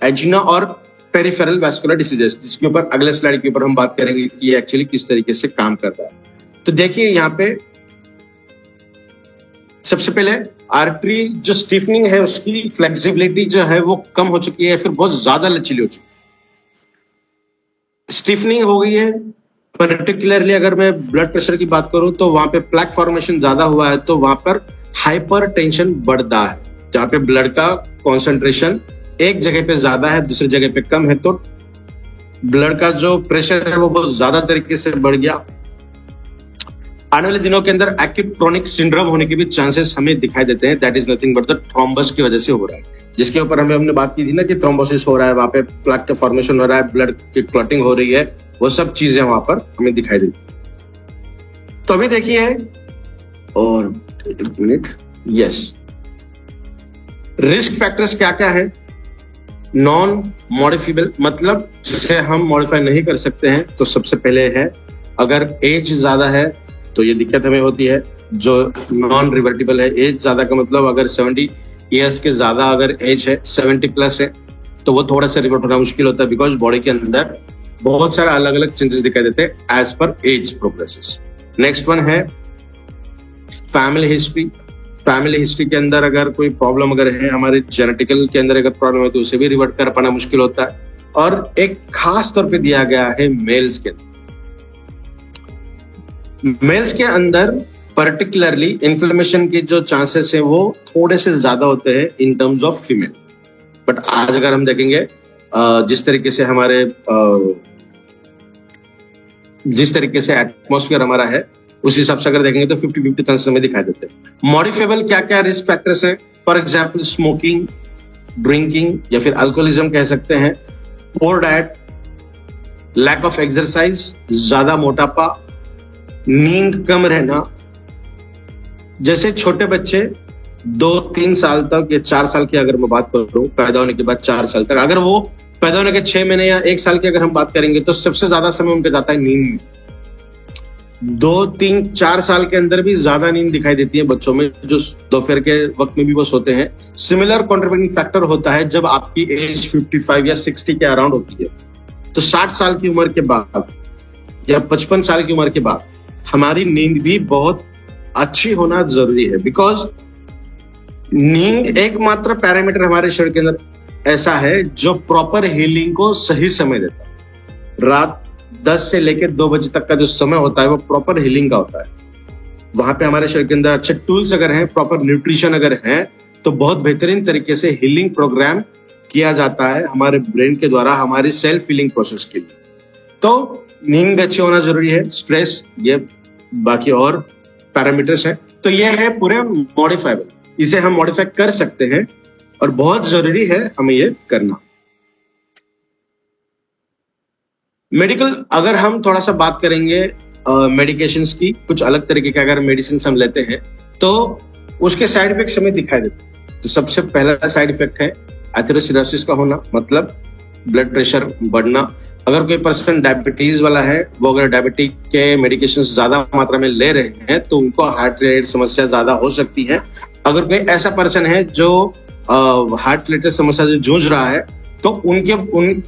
एजिना और पेरिफेरल वैस्कुलर डिसीजेस, जिसके ऊपर अगले स्लाइड के ऊपर हम बात करेंगे कि ये एक्चुअली किस तरीके से काम कर रहा है। तो देखिए यहाँ पे सबसे पहले आर्टरी जो स्टिफनिंग है, उसकी फ्लेक्सिबिलिटी जो है वो कम हो चुकी है, फिर बहुत ज्यादा लचीली हो चुकी है। स्टिफनिंग हो गई है, पर्टिकुलरली अगर मैं ब्लड प्रेशर की बात करूं तो वहां पे प्लेक फॉर्मेशन ज्यादा हुआ है, तो वहां पर हाइपर टेंशन बढ़ता है। जहां पे ब्लड का कॉन्सेंट्रेशन एक जगह पे ज्यादा है, दूसरी जगह पे कम है, तो ब्लड का जो प्रेशर है वो बहुत ज्यादा तरीके से बढ़ गया। आने वाले दिनों के अंदर एक्यूट क्रोनिक सिंड्रोम होने के भी चांसेस हमें दिखाई देते हैं। That is nothing but the thrombus की वजह से हो रहा है, जिसके ऊपर हमने बात की थी ना कि थ्रोम्बोसिस हो रहा है, वहां पे प्लेक का फॉर्मेशन हो रहा है, ब्लड की क्लॉटिंग हो रही है, वो सब चीजें वहां पर हमें दिखाई देती है। तो अभी देखिए, और एक मिनट, यस, रिस्क फैक्टर्स क्या क्या है। नॉन मॉडिफिएबल, मतलब जिसे हम मॉडिफाई नहीं कर सकते हैं, तो सबसे पहले है अगर एज ज्यादा है तो ये दिक्कत हमें होती है। जो नॉन रिवर्टिबल है, एज ज्यादा का मतलब अगर 70 ईयर्स के ज्यादा अगर एज है, 70 प्लस है, तो वो थोड़ा सा रिवर्ट होना मुश्किल होता है, बिकॉज बॉडी के अंदर बहुत सारा अलग अलग चेंजेस दिखाई देते हैं एज पर एज प्रोग्रेसेस। नेक्स्ट वन है फैमिली हिस्ट्री। फैमिली हिस्ट्री के अंदर अगर कोई प्रॉब्लम अगर है, हमारे जेनेटिकल के अंदर अगर प्रॉब्लम है, तो उसे भी रिवर्ट कर पाना मुश्किल होता है। और एक खास तौर पे दिया गया है मेल्स के अंदर। मेल्स के अंदर पर्टिकुलरली इन्फ्लेमेशन के जो चांसेस है वो थोड़े से ज्यादा होते हैं in terms of female. But आज अगर हम देखेंगे जिस तरीके से हमारे जिस तरीके से एटमॉस्फेयर हमारा है, उस हिसाब से अगर देखेंगे तो 50-50 चांसेस हमें दिखाई देते हैं। मॉडिफिएबल क्या क्या रिस्क फैक्टर्स है, फॉर एग्जाम्पल स्मोकिंग, ड्रिंकिंग या फिर अल्कोहलिज्म कह सकते हैं, पोर डाइट, लैक ऑफ एक्सरसाइज, ज्यादा मोटापा, नींद कम रहना। जैसे छोटे बच्चे 2-3 साल तक या 4 साल की अगर मैं बात करूं, पैदा होने के बाद 4 साल तक, अगर वो पैदा होने के 6 महीने या 1 साल की अगर हम बात करेंगे, तो सबसे ज्यादा समय उनका जाता है नींद में। 2-3-4 साल के अंदर भी ज्यादा नींद दिखाई देती है बच्चों में, जो दोपहर के वक्त में भी वो सोते हैं। सिमिलर कॉन्ट्रीब्यूटिंग फैक्टर होता है जब आपकी एज 55 या 60 के अराउंड होती है, तो 60 साल की उम्र के बाद या 55 साल की उम्र के बाद हमारी नींद भी बहुत अच्छी होना जरूरी है, बिकॉज नींद एकमात्र पैरामीटर हमारे शरीर के अंदर ऐसा है जो प्रॉपर हीलिंग को सही समय देता है। रात 10 से लेकर 2 बजे तक का जो समय होता है वो प्रॉपर हीलिंग का होता है। वहां पे हमारे शरीर के अंदर अच्छे टूल्स अगर हैं, प्रॉपर न्यूट्रिशन अगर है, तो बहुत बेहतरीन तरीके से हीलिंग प्रोग्राम किया जाता है हमारे ब्रेन के द्वारा हमारी सेल्फ हीलिंग प्रोसेस के लिए। तो नींद अच्छी होना जरूरी है, स्ट्रेस, ये बाकी और पैरामीटर्स हैं। तो ये है पूरे मॉडिफाइबल, इसे हम मॉडिफाई कर सकते हैं और बहुत जरूरी है हमें ये करना। मेडिकल अगर हम थोड़ा सा बात करेंगे मेडिकेशंस की, कुछ अलग तरीके के अगर मेडिसिन हम लेते हैं तो उसके साइड इफेक्ट्स हमें दिखाई देते हैं। तो सबसे पहला साइड इफेक्ट है एथेरोस्क्लेरोसिस का होना, मतलब ब्लड प्रेशर बढ़ना। अगर कोई पर्सन डायबिटीज वाला है, वो अगर डायबिटिक के मेडिकेशंस ज्यादा मात्रा में ले रहे हैं, तो उनको हार्ट रिलेटेड समस्या ज्यादा हो सकती है। अगर कोई ऐसा पर्सन है जो हार्ट रिलेटेड समस्या से जूझ रहा है, तो उन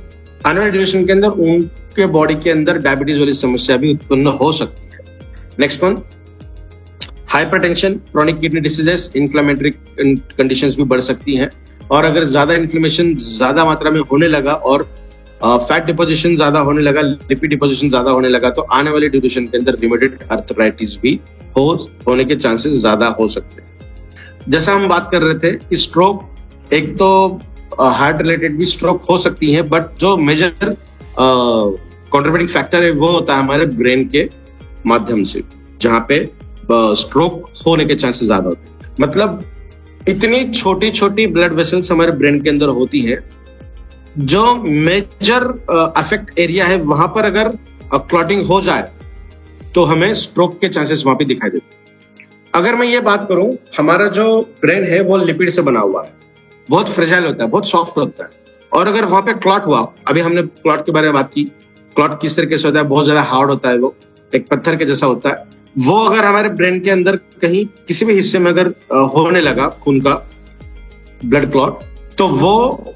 आने वाले ड्यूरेशन के अंदर उनके बॉडी के अंदर डायबिटीज वाली समस्या भी उत्पन्न हो सकती है। Next one, hypertension, chronic kidney diseases, inflammatory conditions भी बढ़ सकती हैं। और अगर ज्यादा इन्फ्लेमेशन ज्यादा मात्रा में होने लगा और फैट डिपोजिशन ज्यादा होने लगा, लिपिड डिपोजिशन ज्यादा होने लगा, तो आने वाले ड्यूरेशन के अंदर रिमेटेड आर्थराइटिस भी होने के चांसेस ज्यादा हो सकते हैं। जैसा हम बात कर रहे थे कि स्ट्रोक, एक तो हार्ट रिलेटेड भी स्ट्रोक हो सकती है, बट जो मेजर कंट्रीब्यूटिंग फैक्टर है वो होता है हमारे ब्रेन के माध्यम से, जहां पे स्ट्रोक होने के चांसेस ज्यादा होते हैं। मतलब इतनी छोटी छोटी ब्लड वेसल्स हमारे ब्रेन के अंदर होती हैं, जो मेजर अफेक्ट एरिया है वहां पर अगर क्लॉटिंग हो जाए तो हमें स्ट्रोक के चांसेस वहां पे दिखाई देते हैं। अगर मैं ये बात करूं, हमारा जो ब्रेन है वो लिपिड से बना हुआ है, बहुत फ्रेजाइल होता है, बहुत सॉफ्ट होता है। और अगर वहां पे क्लॉट हुआ, अभी हमने क्लॉट के बारे में बात की, क्लॉट किस तरीके से होता है, बहुत ज्यादा हार्ड होता है, वो एक पत्थर के जैसा होता है। वो अगर हमारे ब्रेन के अंदर कहीं किसी भी हिस्से में अगर होने लगा खून का ब्लड क्लॉट, तो वो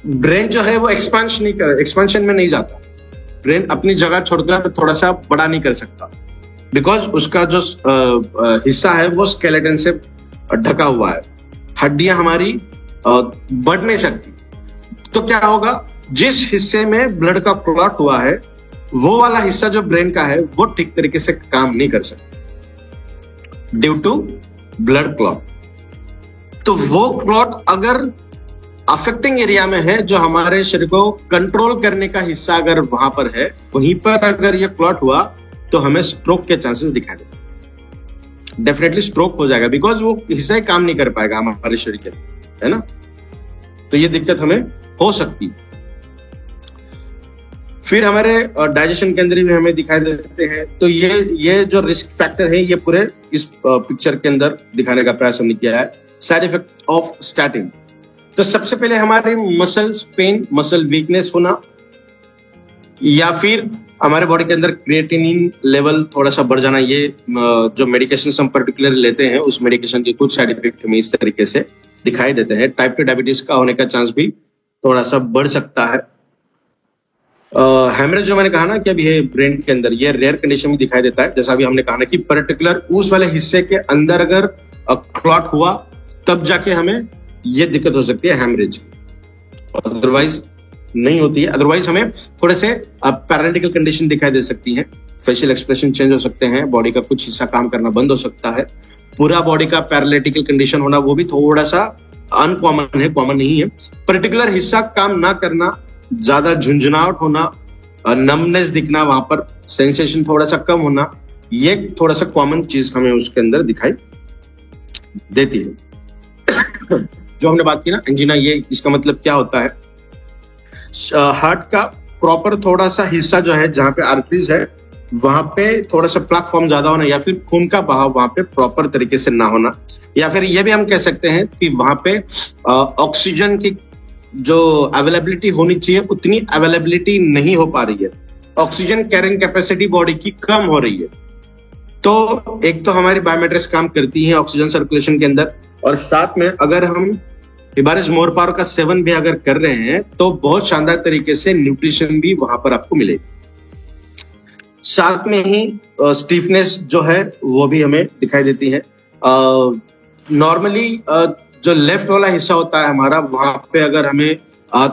ब्रेन जो है वो एक्सपेंशन में नहीं जाता। ब्रेन अपनी जगह छोड़कर थोड़ा सा बड़ा नहीं कर सकता, बिकॉज उसका जो हिस्सा है वो स्केलेटन से ढका हुआ है, हड्डियां हमारी बढ़ नहीं सकती। तो क्या होगा, जिस हिस्से में ब्लड का क्लॉट हुआ है वो वाला हिस्सा जो ब्रेन का है वो ठीक तरीके से काम नहीं कर सकता ड्यू टू ब्लड क्लॉट। तो वो क्लॉट अगर अफेक्टिंग एरिया में है, जो हमारे शरीर को कंट्रोल करने का हिस्सा अगर वहां पर है, वहीं पर अगर ये क्लॉट हुआ तो हमें स्ट्रोक के चांसेस दिखाई देते। डेफिनेटली स्ट्रोक हो जाएगा, बिकॉज वो हिस्सा ही काम नहीं कर पाएगा हमारे शरीर के, है ना। तो ये दिक्कत हमें हो सकती है। फिर हमारे डाइजेशन के अंदर भी हमें दिखाई देते हैं। तो ये जो रिस्क फैक्टर है ये पूरे इस पिक्चर के अंदर दिखाने का प्रयास हमने किया है। Side effect of statin. तो सबसे पहले हमारे मसल्स पेन, मसल वीकनेस होना, या फिर हमारे बॉडी के अंदर क्रिएटिनिन लेवल थोड़ा सा बढ़ जाना। ये जो मेडिकेशन हम पर्टिकुलर लेते हैं उस मेडिकेशन के कुछ साइड इफेक्ट हमें इस तरीके से दिखाई देते हैं। टाइप 2 डायबिटीज का होने का चांस भी थोड़ा सा बढ़ सकता है। हेमरेज जो मैंने कहा ना कि अभी ये ब्रेन के अंदर, ये रेयर कंडीशन में दिखाई देता है। जैसा अभी हमने कहा ना कि पर्टिकुलर उस वाले हिस्से के अंदर अगर क्लॉट हुआ तब जाके हमें ये दिक्कत हो सकती है हेमरेज, अदरवाइज नहीं होती है। अदरवाइज हमें थोड़े से पैरालिटिकल कंडीशन दिखाई दे सकती हैं। फेशियल एक्सप्रेशन चेंज हो सकते हैं, बॉडी का कुछ हिस्सा काम करना बंद हो सकता है। पूरा बॉडी का पैरालिटिकल कंडीशन होना वो भी थोड़ा सा अनकॉमन है, कॉमन नहीं है। पर्टिकुलर हिस्सा काम ना करना, ज्यादा झुंझुनाहट होना, नमनेस दिखना, वहां पर सेंसेशन थोड़ा सा कम होना, ये थोड़ा सा कॉमन चीज हमें उसके अंदर दिखाई देती है। जो हमने बात की ना एंजीना, ये इसका मतलब क्या होता है, हार्ट का प्रॉपर थोड़ा सा हिस्सा जो है जहां पे आर्टरीज है वहां पे थोड़ा सा प्लाक फॉर्म ज्यादा होना, या फिर खून का बहाव वहां पे प्रॉपर तरीके से ना होना, या फिर ये भी हम कह सकते हैं कि वहां पे ऑक्सीजन की जो अवेलेबिलिटी होनी चाहिए उतनी अवेलेबिलिटी नहीं हो पा रही है। ऑक्सीजन कैरिंग कैपेसिटी बॉडी की कम हो रही है। तो एक तो हमारी बायोमेट्रिक्स काम करती है ऑक्सीजन सर्कुलेशन के अंदर, और साथ में अगर हम हिबारिस मोरपारो का सेवन भी अगर कर रहे हैं तो बहुत शानदार तरीके से न्यूट्रिशन भी वहां पर आपको मिलेगी। साथ में ही स्टीफनेस जो है वो भी हमें दिखाई देती है। नॉर्मली जो लेफ्ट वाला हिस्सा होता है हमारा, वहां पे अगर हमें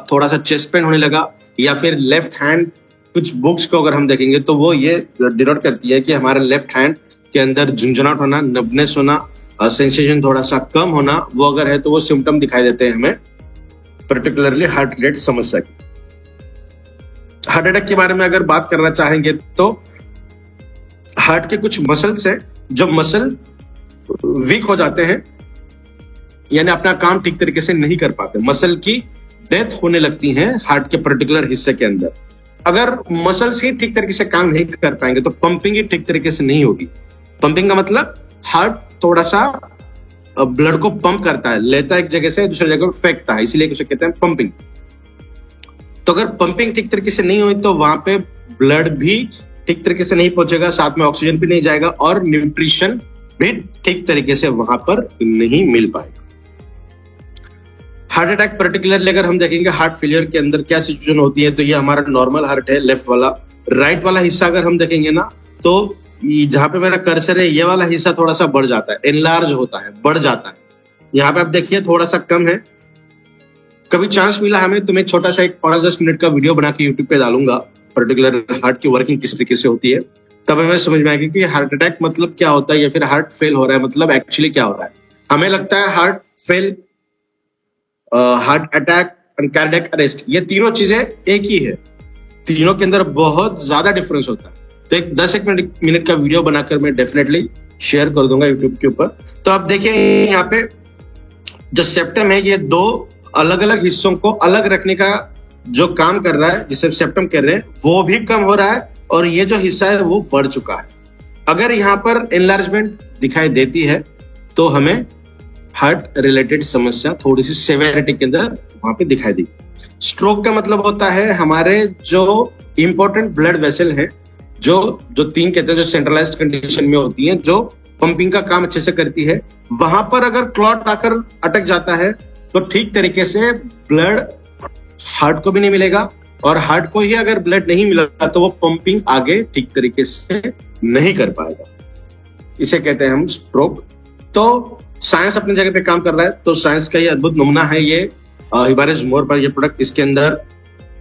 थोड़ा सा चेस्ट पेन होने लगा, या फिर लेफ्ट हैंड, कुछ बुक्स को अगर हम देखेंगे तो वो ये डिनोट करती है कि हमारे लेफ्ट हैंड के अंदर झुंझुनाहट होना, नबनेस होना, सेंसेशन थोड़ा सा कम होना, वो अगर है तो वो सिम्टम दिखाई देते हैं हमें पर्टिकुलरली हार्ट रिलेटेड समस्या की। हार्ट अटैक के बारे में अगर बात करना चाहेंगे तो हार्ट के कुछ मसल्स हैं, जो मसल वीक हो जाते हैं, यानी अपना काम ठीक तरीके से नहीं कर पाते, मसल की डेथ होने लगती है हार्ट के पर्टिकुलर हिस्से के अंदर। अगर मसल्स ही ठीक तरीके से काम नहीं कर पाएंगे तो पंपिंग ही ठीक तरीके से नहीं होगी। पंपिंग का मतलब हार्ट थोड़ा सा ब्लड को पंप करता है, लेता है एक जगह से दूसरी जगह फेंकता है, इसीलिए उसे कहते हैं पंपिंग। तो अगर पंपिंग ठीक तरीके से नहीं हुई तो वहां पे ब्लड भी ठीक तरीके से नहीं पहुंचेगा, साथ में ऑक्सीजन भी नहीं जाएगा, और न्यूट्रिशन भी ठीक तरीके से वहां पर नहीं मिल पाएगा। हार्ट अटैक पर्टिकुलरली अगर हम देखेंगे हार्ट फेलियर के अंदर क्या सिचुएशन होती है, तो ये हमारा नॉर्मल हार्ट है लेफ्ट वाला। राइट वाला हिस्सा अगर हम देखेंगे ना, तो जहां पे मेरा कर्सर है ये वाला हिस्सा थोड़ा सा बढ़ जाता है, एनलार्ज होता है, बढ़ जाता है। यहाँ पे आप देखिए थोड़ा सा कम है। कभी चांस मिला हमें तो मैं छोटा सा एक 5-10 मिनट का वीडियो बना के यूट्यूब पे डालूंगा, पर्टिकुलर हार्ट की वर्किंग किस तरीके से होती है, तब हमें समझ में आएगी कि हार्ट अटैक मतलब क्या होता है, या फिर हार्ट फेल हो रहा है मतलब एक्चुअली क्या हो रहा है। हमें लगता है heart fail, heart attack and cardiac arrest, ये तीनों चीजें एक ही है, तीनों के अंदर बहुत ज्यादा डिफरेंस होता है। तो एक 10-1 मिनट का वीडियो बनाकर मैं डेफिनेटली शेयर कर दूंगा यूट्यूब के ऊपर। तो आप देखिए यहाँ पे जो सेप्टम है, ये 2 अलग अलग हिस्सों को अलग रखने का जो काम कर रहा है, जिसे सेप्टम कह रहे हैं, वो भी कम हो रहा है, और ये जो हिस्सा है वो बढ़ चुका है। अगर यहाँ पर एनलार्जमेंट दिखाई देती है तो हमें हार्ट रिलेटेड समस्या थोड़ी सी सेवेरिटी के अंदर वहां पे दिखाई देगी। स्ट्रोक का मतलब होता है हमारे जो इंपॉर्टेंट ब्लड वेसल है, जो 3 कहते हैं, जो सेंट्रलाइज्ड कंडीशन में होती हैं, जो पंपिंग का काम अच्छे से करती है, वहां पर अगर क्लॉट आकर अटक जाता है तो ठीक तरीके से ब्लड हार्ट को भी नहीं मिलेगा, और हार्ट को ही अगर ब्लड नहीं मिला तो वो पंपिंग आगे ठीक तरीके से नहीं कर पाएगा। इसे कहते हैं हम स्ट्रोक। तो साइंस अपनी जगह पे काम कर रहा है, तो साइंस का ये अद्भुत नमूना है ये हिबारिस मोरपारो, ये प्रोडक्ट। इसके अंदर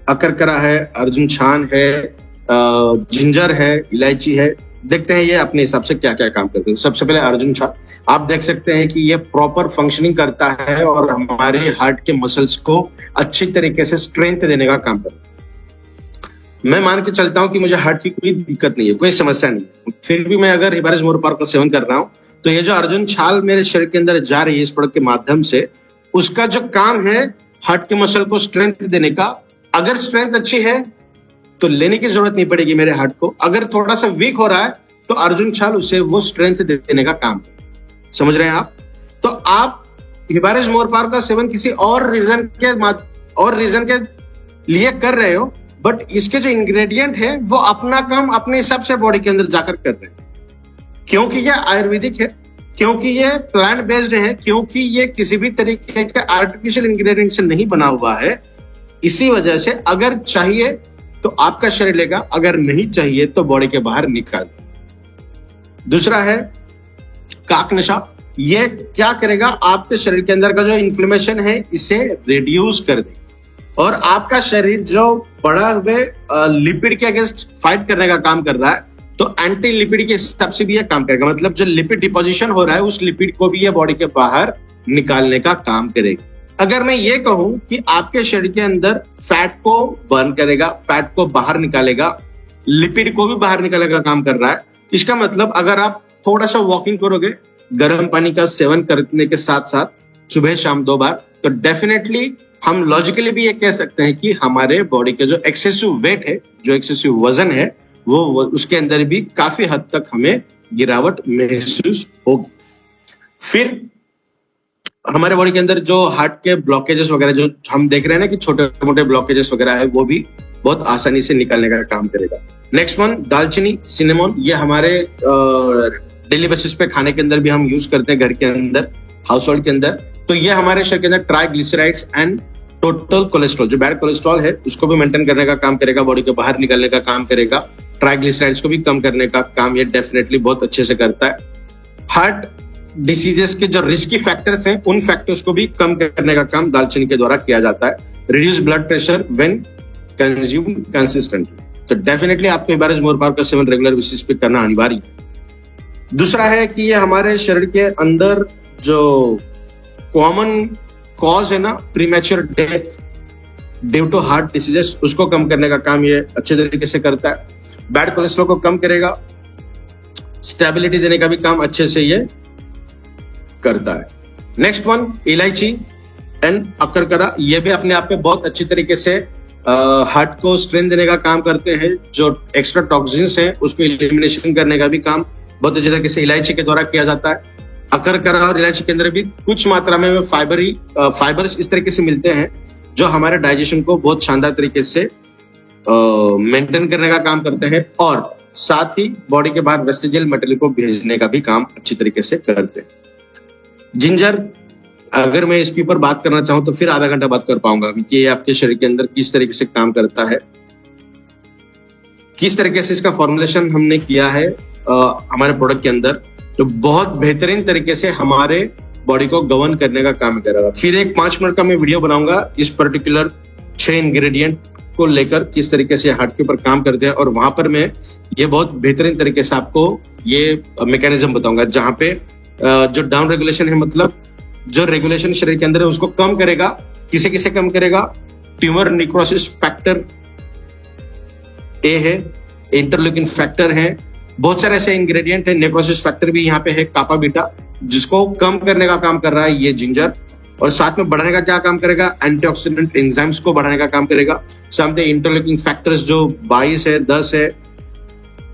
अकरकरा है, अर्जुन छान है, जिंजर है, इलायची है। देखते हैं ये अपने हिसाब से क्या क्या काम करते हैं। सबसे पहले अर्जुन छाल, आप देख सकते हैं कि ये प्रॉपर फंक्शनिंग करता है और हमारे हार्ट के मसल्स को अच्छी तरीके से स्ट्रेंथ देने का काम करता है। मैं मान के चलता हूं कि मुझे हार्ट की कोई दिक्कत नहीं है, कोई समस्या नहीं है, फिर भी मैं अगर हिबारिस मोरपार्क का सेवन कर रहा हूं तो ये जो अर्जुन छाल मेरे शरीर के अंदर जा रही है इस प्रोडक्ट के माध्यम से, उसका जो काम है हार्ट के मसल को स्ट्रेंथ देने का। अगर स्ट्रेंथ अच्छी है तो लेने की जरूरत नहीं पड़ेगी मेरे हार्ट को, अगर थोड़ा सा वीक हो रहा है तो अर्जुन छाल उसे वो स्ट्रेंथ देने का काम है। समझ रहे हैं आप? तो आप हिबारिस मोरपार्क का सेवन किसी और रीजन के लिए कर रहे हो, बट इसके जो इंग्रेडिएंट है वो अपना काम अपने हिसाब से बॉडी के अंदर जाकर कर रहे हैं, क्योंकि ये आयुर्वेदिक है, क्योंकि ये प्लांट बेस्ड है, क्योंकि ये किसी भी तरीके के आर्टिफिशियल इंग्रेडिएंट से नहीं बना हुआ है। इसी वजह से अगर चाहिए तो आपका शरीर लेगा, अगर नहीं चाहिए तो बॉडी के बाहर निकाल। दूसरा है काक नशा। ये क्या करेगा, आपके शरीर के अंदर का जो इन्फ्लेमेशन है इसे रिड्यूस कर देगा और आपका शरीर जो बढ़ा हुए लिपिड के अगेंस्ट फाइट करने का काम कर रहा है तो एंटी लिपिड के हिसाब से भी ये काम करेगा। मतलब जो लिपिड डिपोजिशन हो रहा है उस लिपिड को भी ये बॉडी के बाहर निकालने का काम करेगा। अगर मैं ये कहूं कि आपके शरीर के अंदर फैट को बर्न करेगा, फैट को बाहर निकालेगा, लिपिड को भी बाहर निकालने का काम कर रहा है, इसका मतलब अगर आप थोड़ा सा वॉकिंग करोगे, गर्म पानी का सेवन करने के साथ साथ सुबह शाम 2 बार, तो डेफिनेटली हम लॉजिकली भी ये कह सकते हैं कि हमारे बॉडी के जो एक्सेसिव वेट है, जो एक्सेसिव वजन है, वो उसके अंदर भी काफी हद तक हमें गिरावट महसूस होगी। फिर हमारे बॉडी के अंदर जो हार्ट के ब्लॉकेजेस वगैरह जो हम देख रहे हैं ना कि छोटे मोटे ब्लॉकेजेस वगैरह है, वो भी बहुत आसानी से निकालने का काम करेगा। नेक्स्ट वन दालचीनी, सिनेमन। ये हमारे डेली बेसिस पे खाने के अंदर भी हम यूज करते हैं, घर के अंदर, हाउस होल्ड के अंदर। तो ये हमारे शरीर के अंदर ट्राइग्लिसराइड्स एंड टोटल कोलेस्ट्रॉल, जो बैड कोलेस्ट्रॉल है उसको भी मेंटेन करने का काम करेगा, बॉडी के बाहर निकालने का काम करेगा, ट्राइग्लिसराइड्स को भी कम करने का काम ये डेफिनेटली बहुत अच्छे से करता है। हार्ट डिसीजेस के जो रिस्की फैक्टर्स हैं उन फैक्टर्स को भी कम करने का काम दालचीनी के द्वारा किया जाता है। Reduce blood pressure when consume consistently. तो डेफिनेटली आपको हिबारिस मोरपार्क का सेवन रेगुलर बेसिस पे करना अनिवार्य है। दूसरा है कि ये हमारे शरीर के अंदर जो कॉमन कॉज है ना, premature death due to heart diseases, उसको कम करने का काम ये अच्छे तरीके से करता है। बैड कोलेस्ट्रॉल को कम करेगा, स्टेबिलिटी देने का भी काम अच्छे से ये करता है। नेक्स्ट वन इलायची एंड अकरकरा। ये भी अपने आप में बहुत अच्छी तरीके से हार्ट को स्ट्रेंथ देने का काम करते हैं। जो एक्स्ट्रा टॉक्सिन्स हैं उसको एलिमिनेशन करने का भी काम बहुत अच्छी तरीके से इलायची के द्वारा किया जाता है। अकरकरा और इलायची के अंदर भी कुछ मात्रा में फाइबर्स इस तरीके से मिलते हैं जो हमारे डाइजेशन को बहुत शानदार तरीके से मेंटेन करने का काम करते हैं और साथ ही बॉडी के बाहर वेस्टिजियल मटेरियल को भेजने का भी काम अच्छी तरीके से करते हैं। जिंजर, अगर मैं इसके ऊपर बात करना चाहूं तो फिर आधा घंटा बात कर पाऊंगा कि ये आपके शरीर के अंदर किस तरीके से काम करता है, किस तरीके से इसका फॉर्मुलेशन हमने किया है हमारे प्रोडक्ट के अंदर, तो बहुत बेहतरीन तरीके से हमारे बॉडी को गवर्न करने का काम करेगा। फिर एक 5 मिनट का मैं वीडियो बनाऊंगा इस पर्टिकुलर 6 इंग्रेडिएंट को लेकर किस तरीके से हार्ट के ऊपर काम करते हैं और वहां पर मैं ये बहुत बेहतरीन तरीके से आपको ये मैकेनिज्म बताऊंगा जहां पे जो डाउन रेगुलेशन है, मतलब जो रेगुलेशन शरीर के अंदर है उसको कम करेगा। किसे किसे कम करेगा? ट्यूमर निक्रोसिस फैक्टर ए है, इंटरल्यूकिन फैक्टर है, बहुत सारे ऐसे इंग्रेडिएंट है। नेक्रोसिस फैक्टर भी यहाँ पे है, कापा बीटा, जिसको कम करने का काम कर रहा है ये जिंजर। और साथ में बढ़ाने का क्या काम करेगा? एंटीऑक्सीडेंट एंजाइम्स को बढ़ाने का काम करेगा। सामने इंटरल्यूकिन फैक्टर्स जो 22 है, 10 है।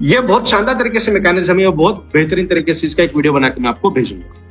ये बहुत शानदार तरीके से मैकेनिज्म है और बहुत बेहतरीन तरीके से इसका एक वीडियो बना के मैं आपको भेजूंगा।